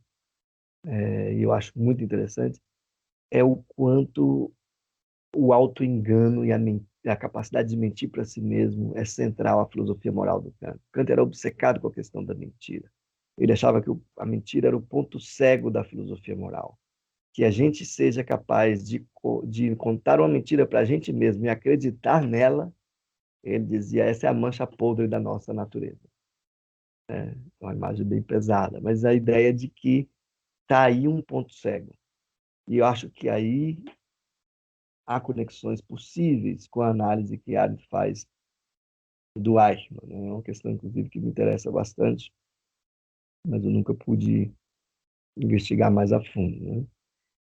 Speaker 5: e eu acho muito interessante, é o quanto o auto-engano e a capacidade de mentir para si mesmo é central à filosofia moral do Kant. Kant era obcecado com a questão da mentira. Ele achava que a mentira era o ponto cego da filosofia moral. Que a gente seja capaz de contar uma mentira para a gente mesmo e acreditar nela, ele dizia, essa é a mancha podre da nossa natureza. É uma imagem bem pesada, mas a ideia de que está aí um ponto cego. E eu acho que aí há conexões possíveis com a análise que Arendt faz do Eichmann. Né? É uma questão, inclusive, que me interessa bastante, mas eu nunca pude investigar mais a fundo. Né?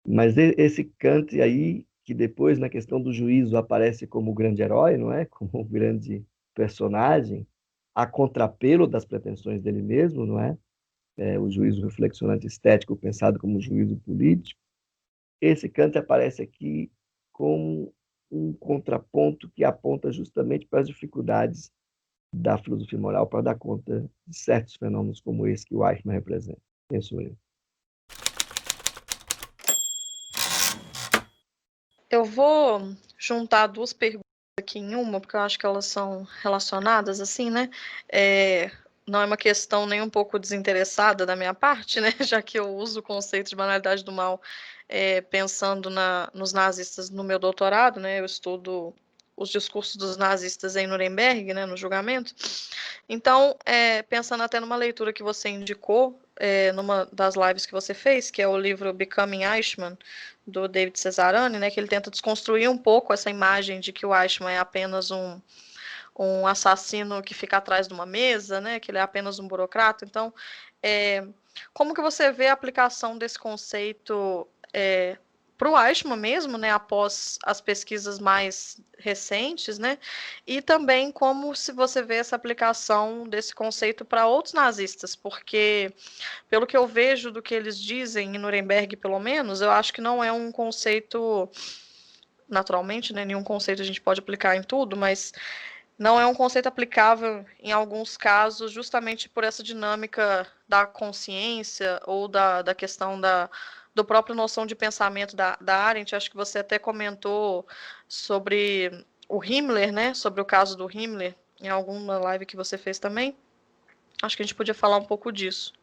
Speaker 5: Mas esse Kant aí, que depois, na questão do juízo, aparece como o grande herói, não é? Como o grande personagem, a contrapelo das pretensões dele mesmo, não é? O juízo reflexionante estético pensado como juízo político. Esse Kant aparece aqui como um contraponto que aponta justamente para as dificuldades da filosofia moral para dar conta de certos fenômenos como esse que o Eichmann representa, penso eu.
Speaker 3: Eu vou juntar duas perguntas aqui em uma, porque eu acho que elas são relacionadas, assim, né? Não é uma questão nem um pouco desinteressada da minha parte, né? Já que eu uso o conceito de banalidade do mal pensando nos nazistas no meu doutorado, né? Eu estudo os discursos dos nazistas em Nuremberg, né, no julgamento. Então, pensando até numa leitura que você indicou, numa das lives que você fez, que é o livro Becoming Eichmann, do David Cesarani, né, que ele tenta desconstruir um pouco essa imagem de que o Eichmann é apenas um assassino que fica atrás de uma mesa, né, que ele é apenas um burocrata. Então, como que você vê a aplicação desse conceito para o Eichmann mesmo, né, após as pesquisas mais recentes, né, e também como se você vê essa aplicação desse conceito para outros nazistas, porque pelo que eu vejo do que eles dizem em Nuremberg, pelo menos, eu acho que não é um conceito, naturalmente, né, nenhum conceito a gente pode aplicar em tudo, mas não é um conceito aplicável em alguns casos, justamente por essa dinâmica da consciência ou da questão do próprio noção de pensamento da Arendt. Acho que você até comentou sobre o Himmler, né? Sobre o caso do Himmler, em alguma live que você fez também. Acho que a gente podia falar um pouco disso.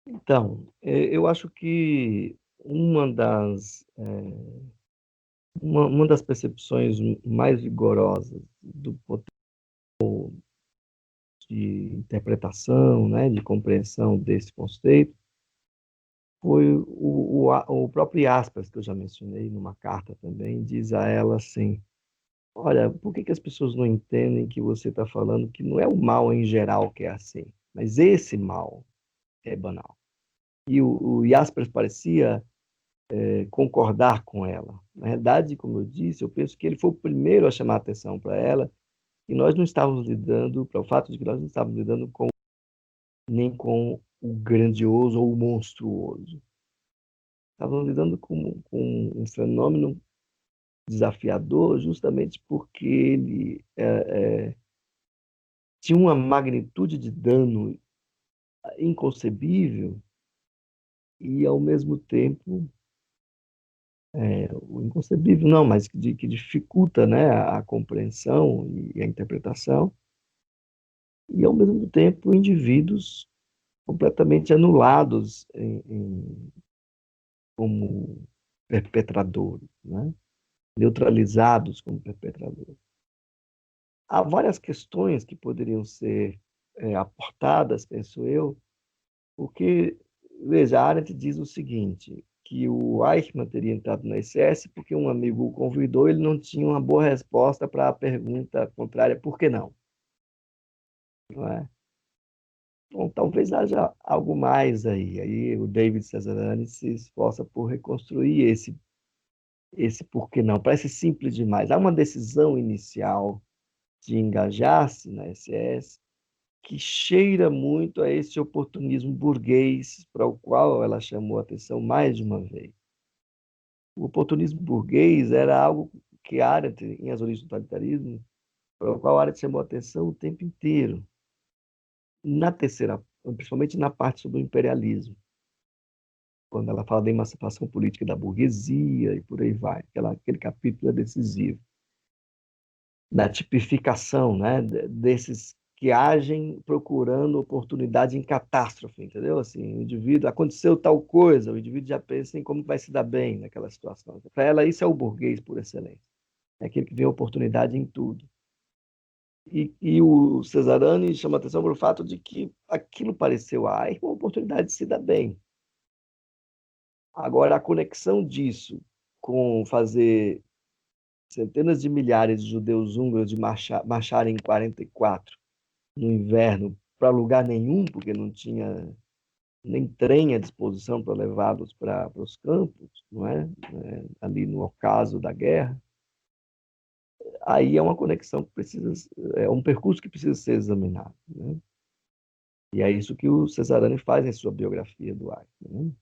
Speaker 5: Então, eu acho que uma das percepções mais vigorosas do potencial de interpretação, né, de compreensão desse conceito, foi o próprio Jaspers, que eu já mencionei numa carta também, diz a ela assim, olha, por que as pessoas não entendem que você está falando que não é o mal em geral que é assim, mas esse mal é banal. E o Jaspers parecia concordar com ela. Na verdade, como eu disse, eu penso que ele foi o primeiro a chamar a atenção para ela e nós não estávamos lidando, para o fato de que nós não estávamos lidando nem com o grandioso ou o monstruoso. Estávamos lidando com um fenômeno desafiador justamente porque ele tinha uma magnitude de dano inconcebível e, ao mesmo tempo, o inconcebível não, mas que dificulta, né, a compreensão e a interpretação, e, ao mesmo tempo, indivíduos completamente anulados como perpetradores, né? Neutralizados como perpetradores. Há várias questões que poderiam ser aportadas, penso eu, porque Veja, a Arendt diz o seguinte, que o Eichmann teria entrado na SS porque um amigo o convidou, ele não tinha uma boa resposta para a pergunta contrária, por que não? Não é? Bom, talvez haja algo mais aí. Aí o David Cesarani se esforça por reconstruir esse por que não. Parece simples demais. Há uma decisão inicial de engajar-se na SS que cheira muito a esse oportunismo burguês para o qual ela chamou a atenção mais de uma vez. O oportunismo burguês era algo que Arendt, em As Origens do Totalitarismo, para o qual Arendt chamou a atenção o tempo inteiro. Na terceira, principalmente na parte sobre o imperialismo, quando ela fala da emancipação política da burguesia e por aí vai. Aquele capítulo é decisivo. Da tipificação, né, desses que agem procurando oportunidade em catástrofe, entendeu? Assim, o indivíduo, aconteceu tal coisa, o indivíduo já pensa em como vai se dar bem naquela situação. Para ela, isso é o burguês por excelência. É aquele que vê oportunidade em tudo. E o Cesarani chama atenção para o fato de que aquilo pareceu a Eichmann uma oportunidade de se dar bem. Agora, a conexão disso com fazer centenas de milhares de judeus húngaros marcharem em 44, no inverno, para lugar nenhum, porque não tinha nem trem à disposição para levá-los para os campos, não é? Ali no ocaso da guerra. Aí é uma conexão que precisa, é um percurso que precisa ser examinado, né? E é isso que o Cesarani faz em sua biografia do Eichmann, né?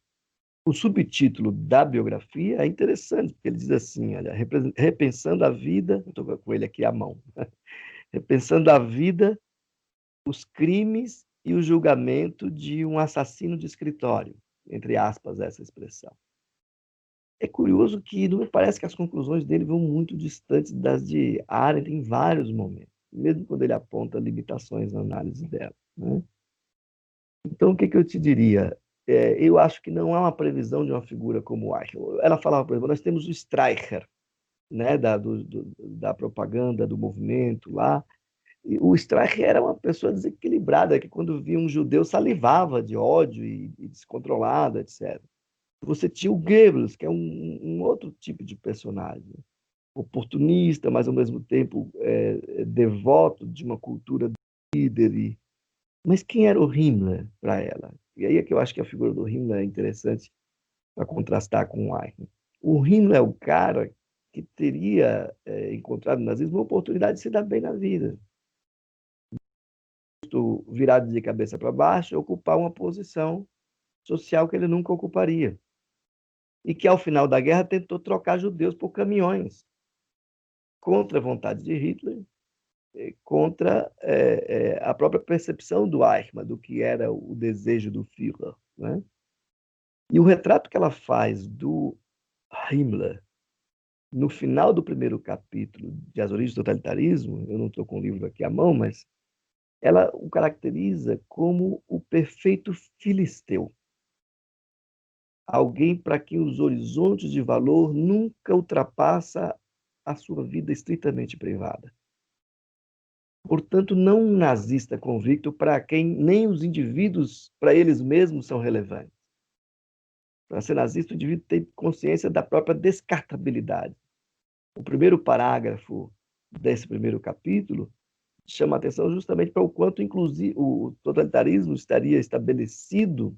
Speaker 5: O subtítulo da biografia é interessante, porque ele diz assim, olha, repensando a vida, estou com ele aqui à mão, repensando a vida, os crimes e o julgamento de um assassino de escritório, entre aspas, essa expressão. É curioso que não me parece que as conclusões dele vão muito distantes das de Arendt em vários momentos, mesmo quando ele aponta limitações na análise dela, né? Então, o que eu te diria? Eu acho que não há uma previsão de uma figura como Eichmann. Ela falava, por exemplo, nós temos o Streicher, né, da propaganda, do movimento lá. E o Streicher era uma pessoa desequilibrada, que quando via um judeu salivava de ódio e descontrolado, etc. Você tinha o Goebbels, que é um outro tipo de personagem, oportunista, mas ao mesmo tempo devoto de uma cultura líder. Mas quem era o Himmler para ela? E aí é que eu acho que a figura do Himmler é interessante para contrastar com o Eichmann. O Himmler é o cara que teria encontrado no nazismo uma oportunidade de se dar bem na vida. Virado de cabeça para baixo, ocupar uma posição social que ele nunca ocuparia. E que, ao final da guerra, tentou trocar judeus por caminhões, contra a vontade de Hitler, contra a própria percepção do Eichmann, do que era o desejo do Führer, né? E o retrato que ela faz do Himmler, no final do primeiro capítulo de As Origens do Totalitarismo, eu não estou com o livro aqui à mão, mas ela o caracteriza como o perfeito filisteu. Alguém para quem os horizontes de valor nunca ultrapassa a sua vida estritamente privada. Portanto, não um nazista convicto para quem nem os indivíduos, para eles mesmos, são relevantes. Para ser nazista, o indivíduo tem consciência da própria descartabilidade. O primeiro parágrafo desse primeiro capítulo chama a atenção justamente para o quanto, inclusive, o totalitarismo estaria estabelecido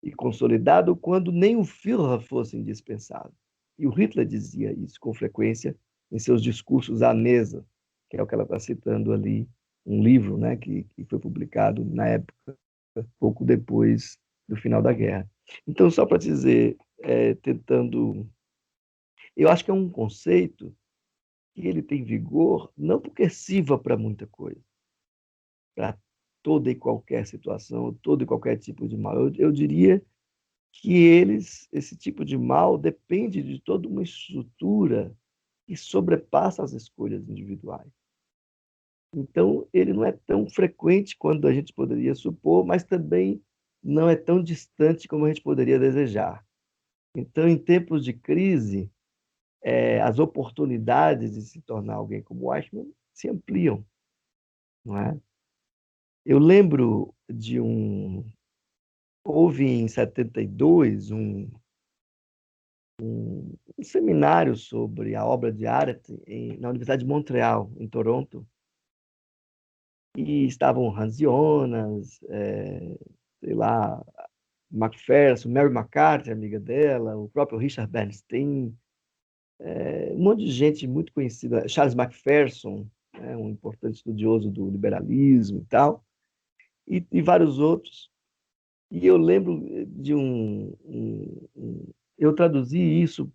Speaker 5: e consolidado quando nem o Führer fosse indispensável. E o Hitler dizia isso com frequência em seus discursos à mesa, que é o que ela está citando ali, um livro, né, que foi publicado na época, pouco depois do final da guerra. Então, só para dizer, tentando... Eu acho que é um conceito que ele tem vigor não porque sirva para muita coisa, para toda e qualquer situação, todo e qualquer tipo de mal. Eu diria que esse tipo de mal depende de toda uma estrutura que sobrepassa as escolhas individuais. Então, ele não é tão frequente quanto a gente poderia supor, mas também não é tão distante como a gente poderia desejar. Então, em tempos de crise, as oportunidades de se tornar alguém como Eichmann se ampliam, não é? Eu lembro de um houve em 72 um seminário sobre a obra de Arendt na Universidade de Montreal, em Toronto, e estavam Hans Jonas, sei lá, Macpherson, Mary McCarthy, amiga dela, o próprio Richard Bernstein, um monte de gente muito conhecida, Charles Macpherson, um importante estudioso do liberalismo e tal, e vários outros. E eu lembro de eu traduzi isso,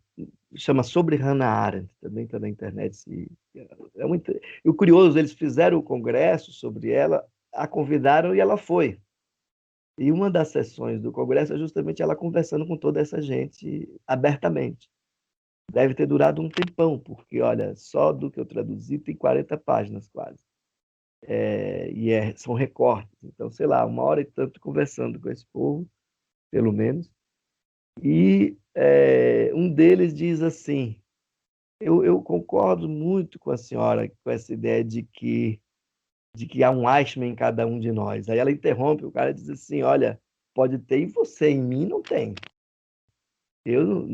Speaker 5: chama Sobre Hannah Arendt, também está na internet. E o curioso, eles fizeram o congresso sobre ela, a convidaram e ela foi. E uma das sessões do congresso é justamente ela conversando com toda essa gente abertamente. Deve ter durado um tempão, porque, olha, só do que eu traduzi tem 40 páginas quase. São recortes. Então, sei lá, 1 hora e tanto conversando com esse povo, pelo menos. E um deles diz assim, eu concordo muito com a senhora, com essa ideia de que há um Eichmann em cada um de nós. Aí ela interrompe, o cara diz assim, olha, pode ter em você, em mim não tem. Eu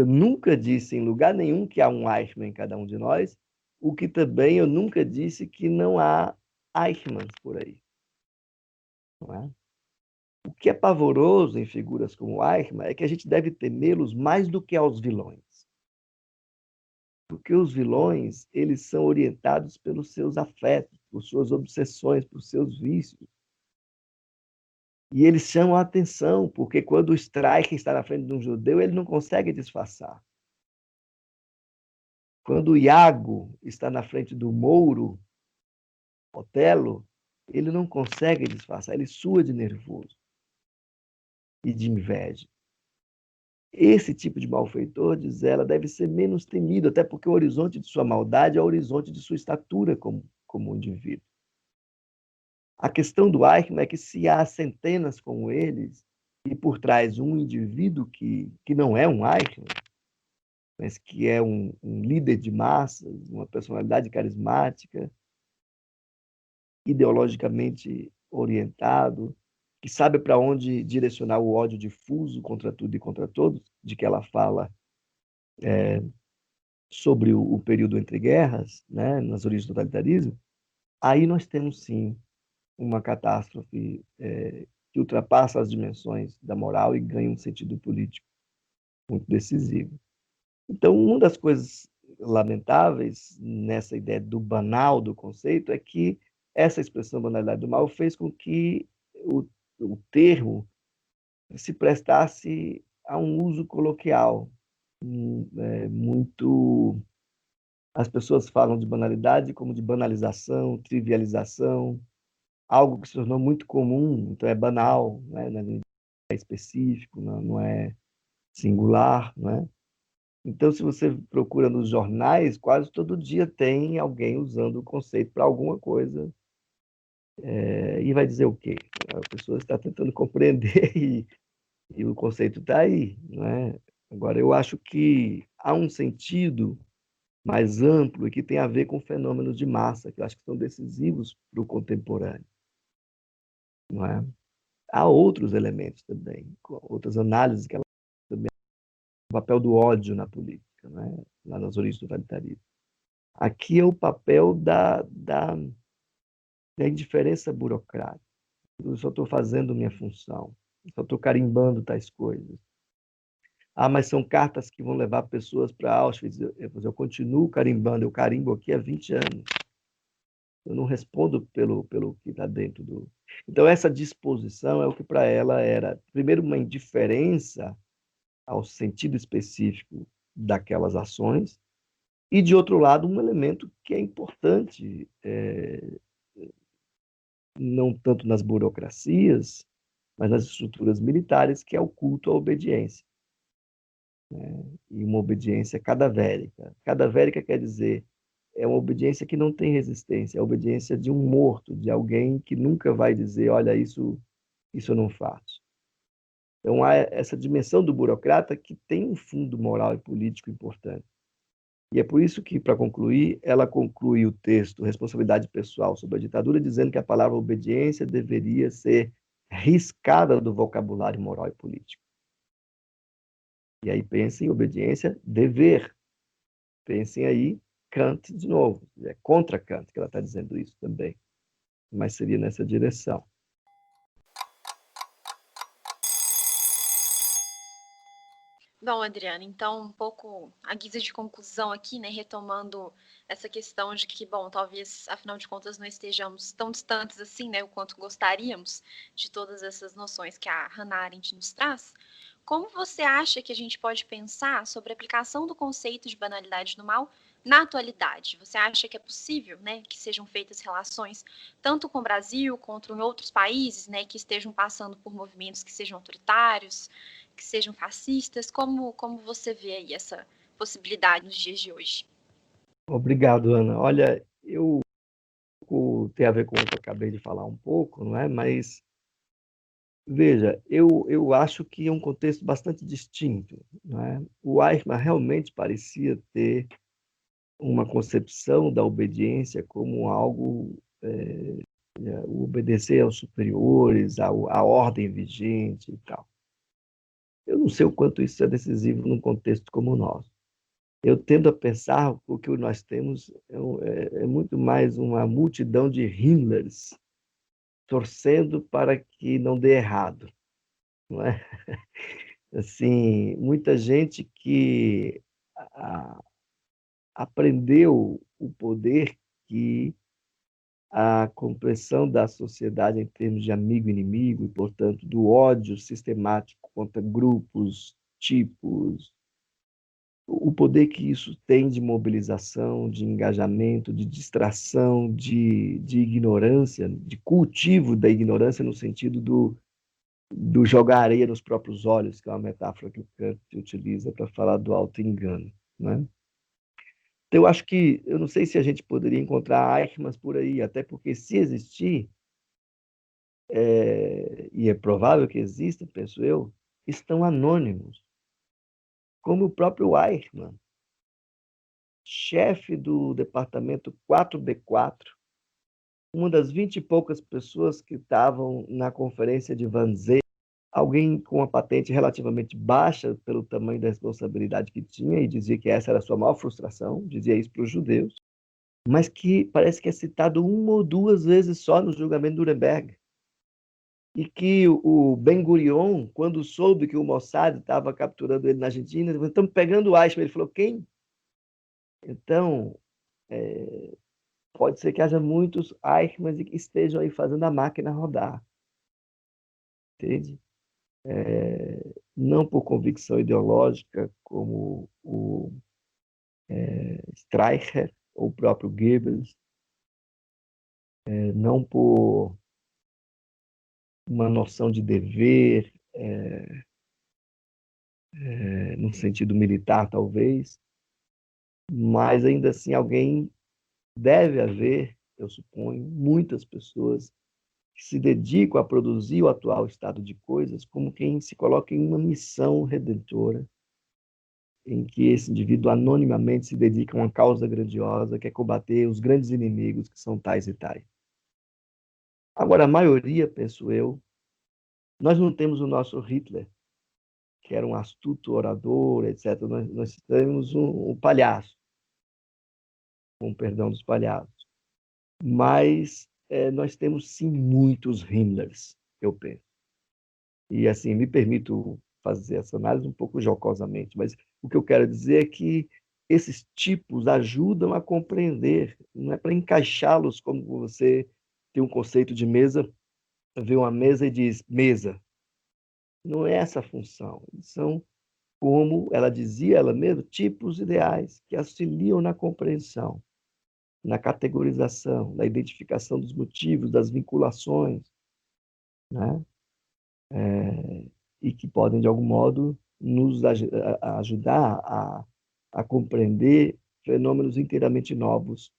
Speaker 5: nunca disse em lugar nenhum que há um Eichmann em cada um de nós, o que também eu nunca disse que não há Eichmanns por aí. Não é? O que é pavoroso em figuras como Eichmann é que a gente deve temê-los mais do que aos vilões. Porque os vilões, eles são orientados pelos seus afetos, por suas obsessões, por seus vícios. E eles chamam a atenção, porque quando o Streicher está na frente de um judeu, ele não consegue disfarçar. Quando o Iago está na frente do Mouro, Otelo, ele não consegue disfarçar, ele sua de nervoso e de inveja. Esse tipo de malfeitor, diz ela, deve ser menos temido, até porque o horizonte de sua maldade é o horizonte de sua estatura como indivíduo. A questão do Eichmann é que se há centenas como eles, e por trás um indivíduo que não é um Eichmann, mas que é um líder de massas, uma personalidade carismática, ideologicamente orientado, que sabe para onde direcionar o ódio difuso contra tudo e contra todos, de que ela fala sobre o período entre guerras, né, nas origens do totalitarismo, aí nós temos, sim, uma catástrofe que ultrapassa as dimensões da moral e ganha um sentido político muito decisivo. Então, uma das coisas lamentáveis nessa ideia do banal do conceito é que essa expressão banalidade do mal fez com que o termo se prestasse a um uso coloquial. Muito. As pessoas falam de banalidade como de banalização, trivialização, algo que se tornou muito comum, então é banal, né? Não é específico, não é singular, não é? Então, se você procura nos jornais, quase todo dia tem alguém usando o conceito para alguma coisa. E vai dizer o quê? A pessoa está tentando compreender e o conceito está aí. Não é? Agora, eu acho que há um sentido mais amplo e que tem a ver com fenômenos de massa, que eu acho que são decisivos para o contemporâneo. Não é? Há outros elementos também, outras análises que ela também, o papel do ódio na política, não é? Lá nas origens do totalitarismo. Aqui é o papel da indiferença burocrática. Eu só estou fazendo minha função, eu só estou carimbando tais coisas. Mas são cartas que vão levar pessoas para Auschwitz. Eu continuo carimbando, eu carimbo aqui há 20 anos. Eu não respondo pelo que está dentro do... Então, essa disposição é o que para ela era, primeiro, uma indiferença ao sentido específico daquelas ações, e, de outro lado, um elemento que é importante, não tanto nas burocracias, mas nas estruturas militares, que é o culto à obediência. E uma obediência cadavérica. Cadavérica quer dizer, é uma obediência que não tem resistência, é a obediência de um morto, de alguém que nunca vai dizer, olha, isso eu não faço. Então, há essa dimensão do burocrata que tem um fundo moral e político importante. E é por isso que, para concluir, ela conclui o texto Responsabilidade Pessoal sobre a Ditadura, dizendo que a palavra obediência deveria ser riscada do vocabulário moral e político. E aí pensem em obediência, dever. Pensem aí Kant de novo. É contra Kant que ela está dizendo isso também. Mas seria nessa direção.
Speaker 2: Bom, Adriana, então um pouco a guisa de conclusão aqui, né, retomando essa questão de que, bom, talvez, afinal de contas, não estejamos tão distantes assim, né, o quanto gostaríamos de todas essas noções que a Hannah Arendt nos traz. Como você acha que a gente pode pensar sobre a aplicação do conceito de banalidade do mal na atualidade? Você acha que é possível, né, que sejam feitas relações tanto com o Brasil quanto em outros países, né, que estejam passando por movimentos que sejam autoritários, que sejam fascistas? Como você vê aí essa possibilidade nos dias de hoje?
Speaker 5: Obrigado, Ana. Olha, tem a ver com o que eu acabei de falar um pouco, não é? Mas, veja, eu acho que é um contexto bastante distinto, não é? O Eichmann realmente parecia ter uma concepção da obediência como algo, o obedecer aos superiores, à ordem vigente e tal. Eu não sei o quanto isso é decisivo num contexto como o nosso. Eu tendo a pensar que o que nós temos é muito mais uma multidão de Himmlers torcendo para que não dê errado, não é? Assim, muita gente que aprendeu o poder que a compreensão da sociedade em termos de amigo e inimigo e, portanto, do ódio sistemático contra grupos, tipos, o poder que isso tem de mobilização, de engajamento, de distração, de ignorância, de cultivo da ignorância no sentido do jogar areia nos próprios olhos, que é uma metáfora que o Kant utiliza para falar do auto-engano, né? Então, eu acho que, eu não sei se a gente poderia encontrar Eichmanns por aí, até porque se existir, e é provável que existam, penso eu, estão anônimos, como o próprio Eichmann, chefe do departamento 4B4, uma das 20 e poucas pessoas que estavam na conferência de Wannsee, alguém com uma patente relativamente baixa pelo tamanho da responsabilidade que tinha, e dizia que essa era a sua maior frustração, dizia isso para os judeus, mas que parece que é citado uma ou duas vezes só no julgamento de Nuremberg. E que o Ben Gurion, quando soube que o Mossad estava capturando ele na Argentina, ele falou: estamos pegando o Eichmann. Ele falou: quem? Então, pode ser que haja muitos Eichmanns que estejam aí fazendo a máquina rodar. Entende? Não por convicção ideológica, como o Streicher ou o próprio Goebbels, não por uma noção de dever, no sentido militar, talvez, mas ainda assim alguém deve haver, eu suponho, muitas pessoas que se dedicam a produzir o atual estado de coisas como quem se coloca em uma missão redentora, em que esse indivíduo anonimamente se dedica a uma causa grandiosa, que é combater os grandes inimigos que são tais e tais. Agora, a maioria, penso eu, nós não temos o nosso Hitler, que era um astuto orador, etc. Nós temos um palhaço, com perdão dos palhaços. Mas nós temos, sim, muitos Himmlers, eu penso. E, assim, me permito fazer essa análise um pouco jocosamente, mas o que eu quero dizer é que esses tipos ajudam a compreender, não é para encaixá-los como você tem um conceito de mesa, vê uma mesa e diz mesa. Não é essa a função. Eles são, como ela dizia ela mesma, tipos ideais que auxiliam na compreensão, na categorização, na identificação dos motivos, das vinculações, né? E que podem, de algum modo, nos ajudar a compreender fenômenos inteiramente novos,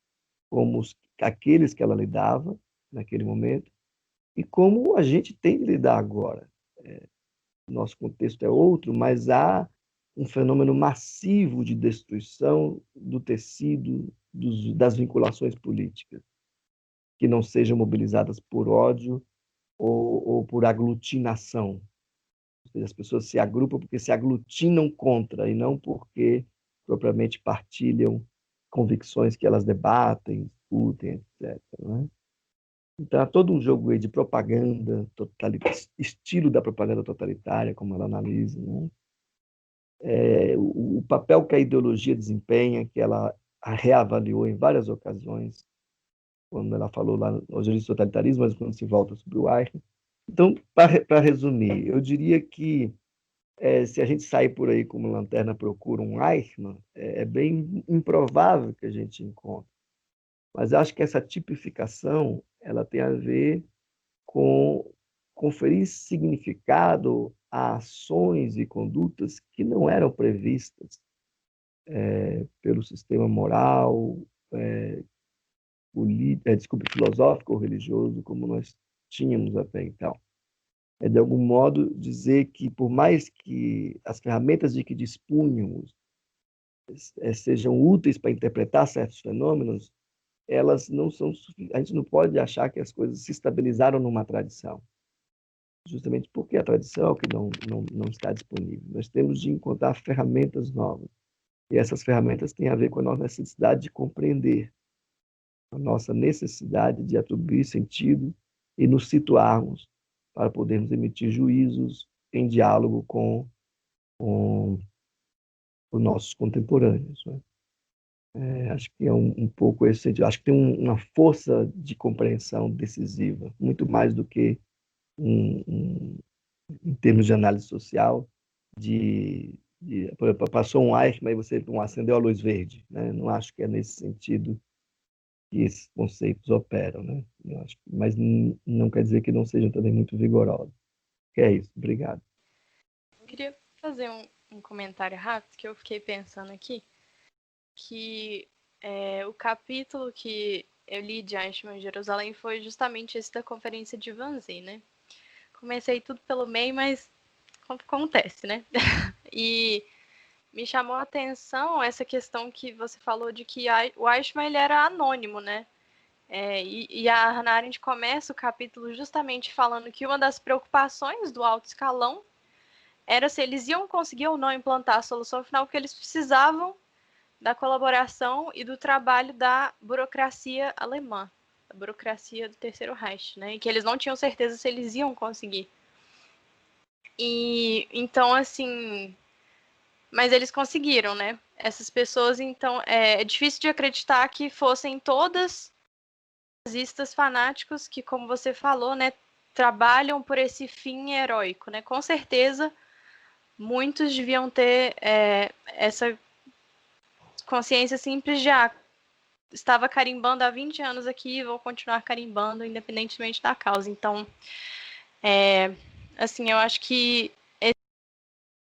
Speaker 5: como aqueles que ela lidava naquele momento, e como a gente tem de lidar agora. Nosso contexto é outro, mas há um fenômeno massivo de destruição do tecido, das vinculações políticas, que não sejam mobilizadas por ódio ou por aglutinação. Ou seja, as pessoas se agrupam porque se aglutinam contra e não porque propriamente partilham convicções que elas debatem, discutem, etc. Né? Então, há todo um jogo aí de propaganda, estilo da propaganda totalitária, como ela analisa, né? O papel que a ideologia desempenha, que ela reavaliou em várias ocasiões, quando ela falou lá no Origem do Totalitarismo, mas quando se volta sobre o Eichmann. Então, para resumir, eu diria que se a gente sair por aí como lanterna procura um Eichmann, é bem improvável que a gente encontre. Mas acho que essa tipificação ela tem a ver com conferir significado a ações e condutas que não eram previstas pelo sistema moral, filosófico ou religioso como nós tínhamos até então. É, de algum modo, dizer que, por mais que as ferramentas de que dispunhamos sejam úteis para interpretar certos fenômenos, elas não são suficientes. A gente não pode achar que as coisas se estabilizaram numa tradição, justamente porque a tradição é o que não está disponível. Nós temos de encontrar ferramentas novas. E essas ferramentas têm a ver com a nossa necessidade de compreender, a nossa necessidade de atribuir sentido e nos situarmos para podermos emitir juízos em diálogo com os nossos contemporâneos. Né? Acho que é um pouco esse sentido. Acho que tem uma força de compreensão decisiva, muito mais do que em termos de análise social, por exemplo, passou um Eichmann e você acendeu a luz verde. Né? Não acho que é nesse sentido que esses conceitos operam. Né? Eu acho, mas não quer dizer que não sejam também muito vigorosos. Que é isso. Obrigado.
Speaker 4: Eu queria fazer um comentário rápido que eu fiquei pensando aqui, que o capítulo que eu li de Eichmann em Jerusalém foi justamente esse da conferência de Wannsee, né? Comecei tudo pelo meio, mas acontece, né? E me chamou a atenção essa questão que você falou de que o Eichmann ele era anônimo, né? E a Hannah Arendt começa o capítulo justamente falando que uma das preocupações do alto escalão era se eles iam conseguir ou não implantar a solução final, porque eles precisavam da colaboração e do trabalho da burocracia alemã, da burocracia do Terceiro Reich, né? E que eles não tinham certeza se eles iam conseguir. E então, assim, mas eles conseguiram, né? Essas pessoas, então, é difícil de acreditar que fossem todas nazistas fanáticos que, como você falou, né, trabalham por esse fim heróico, né? Com certeza, muitos deviam ter essa consciência simples de estava carimbando há 20 anos aqui e vou continuar carimbando independentemente da causa. Então, assim, eu acho que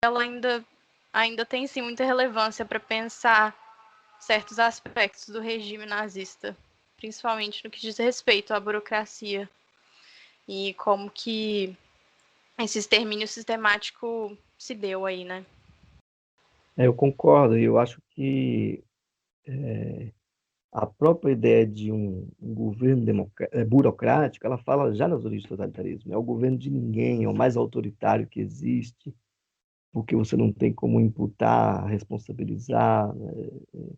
Speaker 4: ela ainda tem sim muita relevância para pensar certos aspectos do regime nazista, principalmente no que diz respeito à burocracia e como que esse extermínio sistemático se deu aí, né?
Speaker 5: Eu concordo, e eu acho que a própria ideia de um governo burocrático, ela fala já nas origens do totalitarismo. É o governo de ninguém, é o mais autoritário que existe, porque você não tem como imputar, responsabilizar,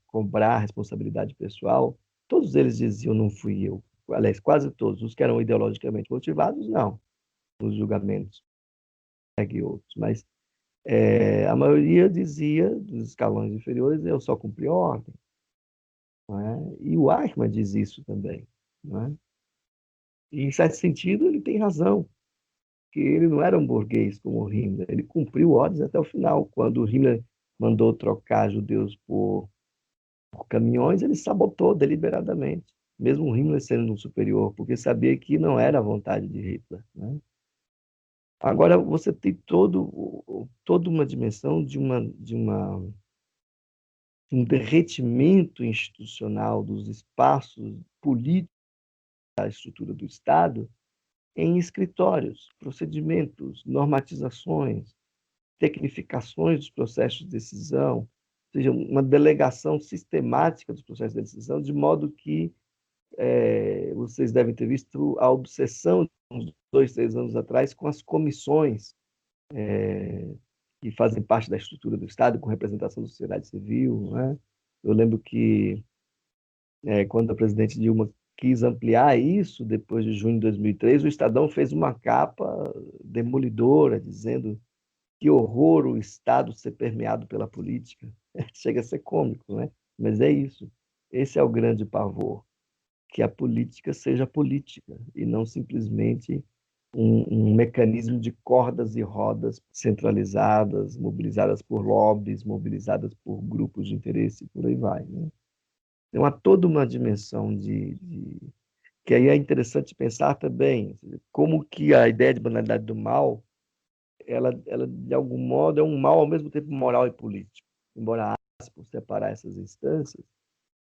Speaker 5: cobrar responsabilidade pessoal. Todos eles diziam, não fui eu. Aliás, quase todos. Os que eram ideologicamente motivados, não. Nos julgamentos, e outros. Mas a maioria dizia, dos escalões inferiores, eu só cumpri a ordem. Não é? E o Eichmann diz isso também. Não é? E, em certo sentido, ele tem razão, que ele não era um burguês como o Himmler, ele cumpriu ordens até o final. Quando o Himmler mandou trocar judeus por caminhões, ele sabotou deliberadamente, mesmo o Himmler sendo um superior, porque sabia que não era a vontade de Hitler. Né? Agora, você tem toda uma dimensão de um derretimento institucional dos espaços políticos da estrutura do Estado em escritórios, procedimentos, normatizações, tecnificações dos processos de decisão, ou seja, uma delegação sistemática dos processos de decisão, de modo que vocês devem ter visto a obsessão, uns 2, 3 anos atrás, com as comissões que fazem parte da estrutura do Estado, com representação da sociedade civil, né? Eu lembro que, quando a presidente Dilma quis ampliar isso, depois de junho de 2003, o Estadão fez uma capa demolidora, dizendo que horror o Estado ser permeado pela política. Chega a ser cômico, né? Mas é isso. Esse é o grande pavor, que a política seja política e não simplesmente um mecanismo de cordas e rodas centralizadas, mobilizadas por lobbies, mobilizadas por grupos de interesse, e por aí vai, né? Então, há toda uma dimensão que aí é interessante pensar também como que a ideia de banalidade do mal, ela de algum modo é um mal ao mesmo tempo moral e político, embora por separar essas instâncias,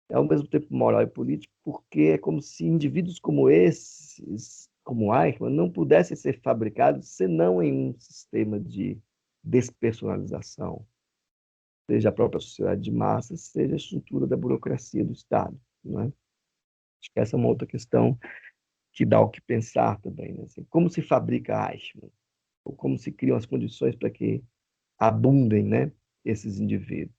Speaker 5: é ao mesmo tempo moral e político, porque é como se indivíduos como esses, como Eichmann, não pudessem ser fabricados senão em um sistema de despersonalização, seja a própria sociedade de massas, seja a estrutura da burocracia do Estado, não é? Acho que essa é uma outra questão que dá o que pensar também, né? Assim, como se fabrica Eichmann? Ou como se criam as condições para que abundem, né, esses indivíduos?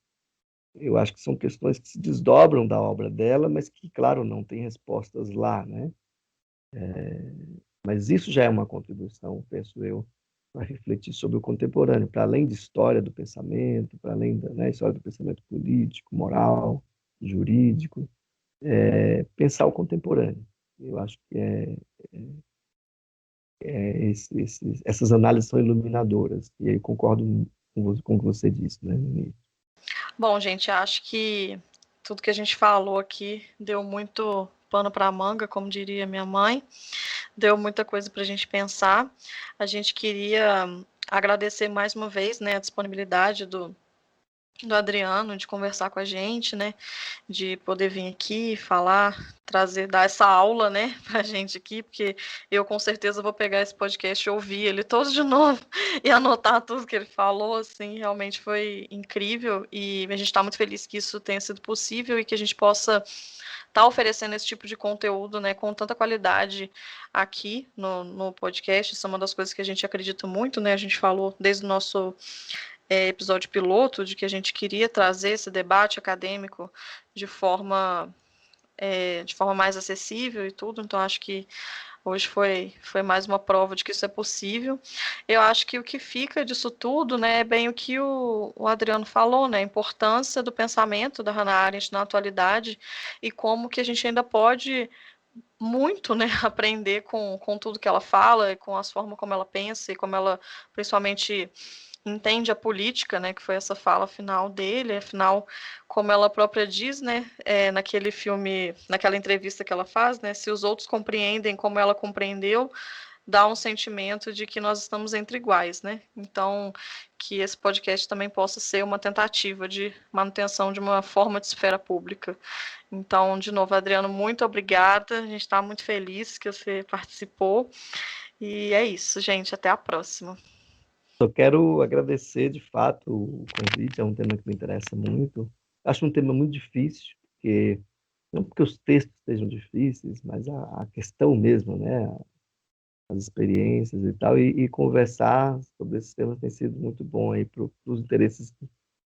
Speaker 5: Eu acho que são questões que se desdobram da obra dela, mas que, claro, não tem respostas lá, né? Mas isso já é uma contribuição, penso eu, para refletir sobre o contemporâneo, para além de história do pensamento, para além da, né, história do pensamento político, moral, jurídico, pensar o contemporâneo. Eu acho que essas análises são iluminadoras, e aí concordo com o que você disse, né?
Speaker 3: Bom, gente, acho que tudo que a gente falou aqui deu muito pano para a manga, como diria minha mãe, deu muita coisa para a gente pensar. A gente queria agradecer mais uma vez, né, a disponibilidade do Adriano de conversar com a gente, né, de poder vir aqui falar, dar essa aula, né, pra gente aqui, porque eu com certeza vou pegar esse podcast e ouvir ele todo de novo e anotar tudo que ele falou, assim, realmente foi incrível e a gente está muito feliz que isso tenha sido possível e que a gente possa estar oferecendo esse tipo de conteúdo, né, com tanta qualidade aqui no podcast. Isso é uma das coisas que a gente acredita muito, né, a gente falou desde o nosso episódio piloto, de que a gente queria trazer esse debate acadêmico de forma mais acessível e tudo, então acho que hoje foi mais uma prova de que isso é possível. Eu acho que o que fica disso tudo, né, é bem o que o Adriano falou, né, a importância do pensamento da Hannah Arendt na atualidade e como que a gente ainda pode muito, né, aprender com tudo que ela fala e com as formas como ela pensa e como ela, principalmente, entende a política, né, que foi essa fala final dele, afinal, como ela própria diz, né, naquele filme, naquela entrevista que ela faz, né, se os outros compreendem como ela compreendeu, dá um sentimento de que nós estamos entre iguais, né, então, que esse podcast também possa ser uma tentativa de manutenção de uma forma de esfera pública. Então, de novo, Adriano, muito obrigada, a gente está muito feliz que você participou, e é isso, gente, até a próxima.
Speaker 5: Eu quero agradecer, de fato, o convite, é um tema que me interessa muito. Acho um tema muito difícil, porque não porque os textos sejam difíceis, mas a questão mesmo, né? As experiências e tal, e conversar sobre esses temas tem sido muito bom aí para os interesses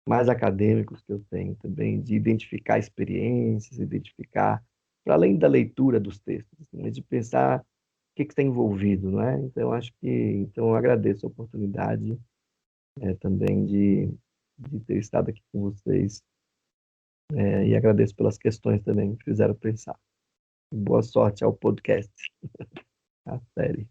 Speaker 5: mais acadêmicos que eu tenho também, de identificar experiências, identificar, para além da leitura dos textos, assim, mas de pensar o que está envolvido, não é? Então, eu agradeço a oportunidade também de ter estado aqui com vocês e agradeço pelas questões também que fizeram pensar. Boa sorte ao podcast, à série.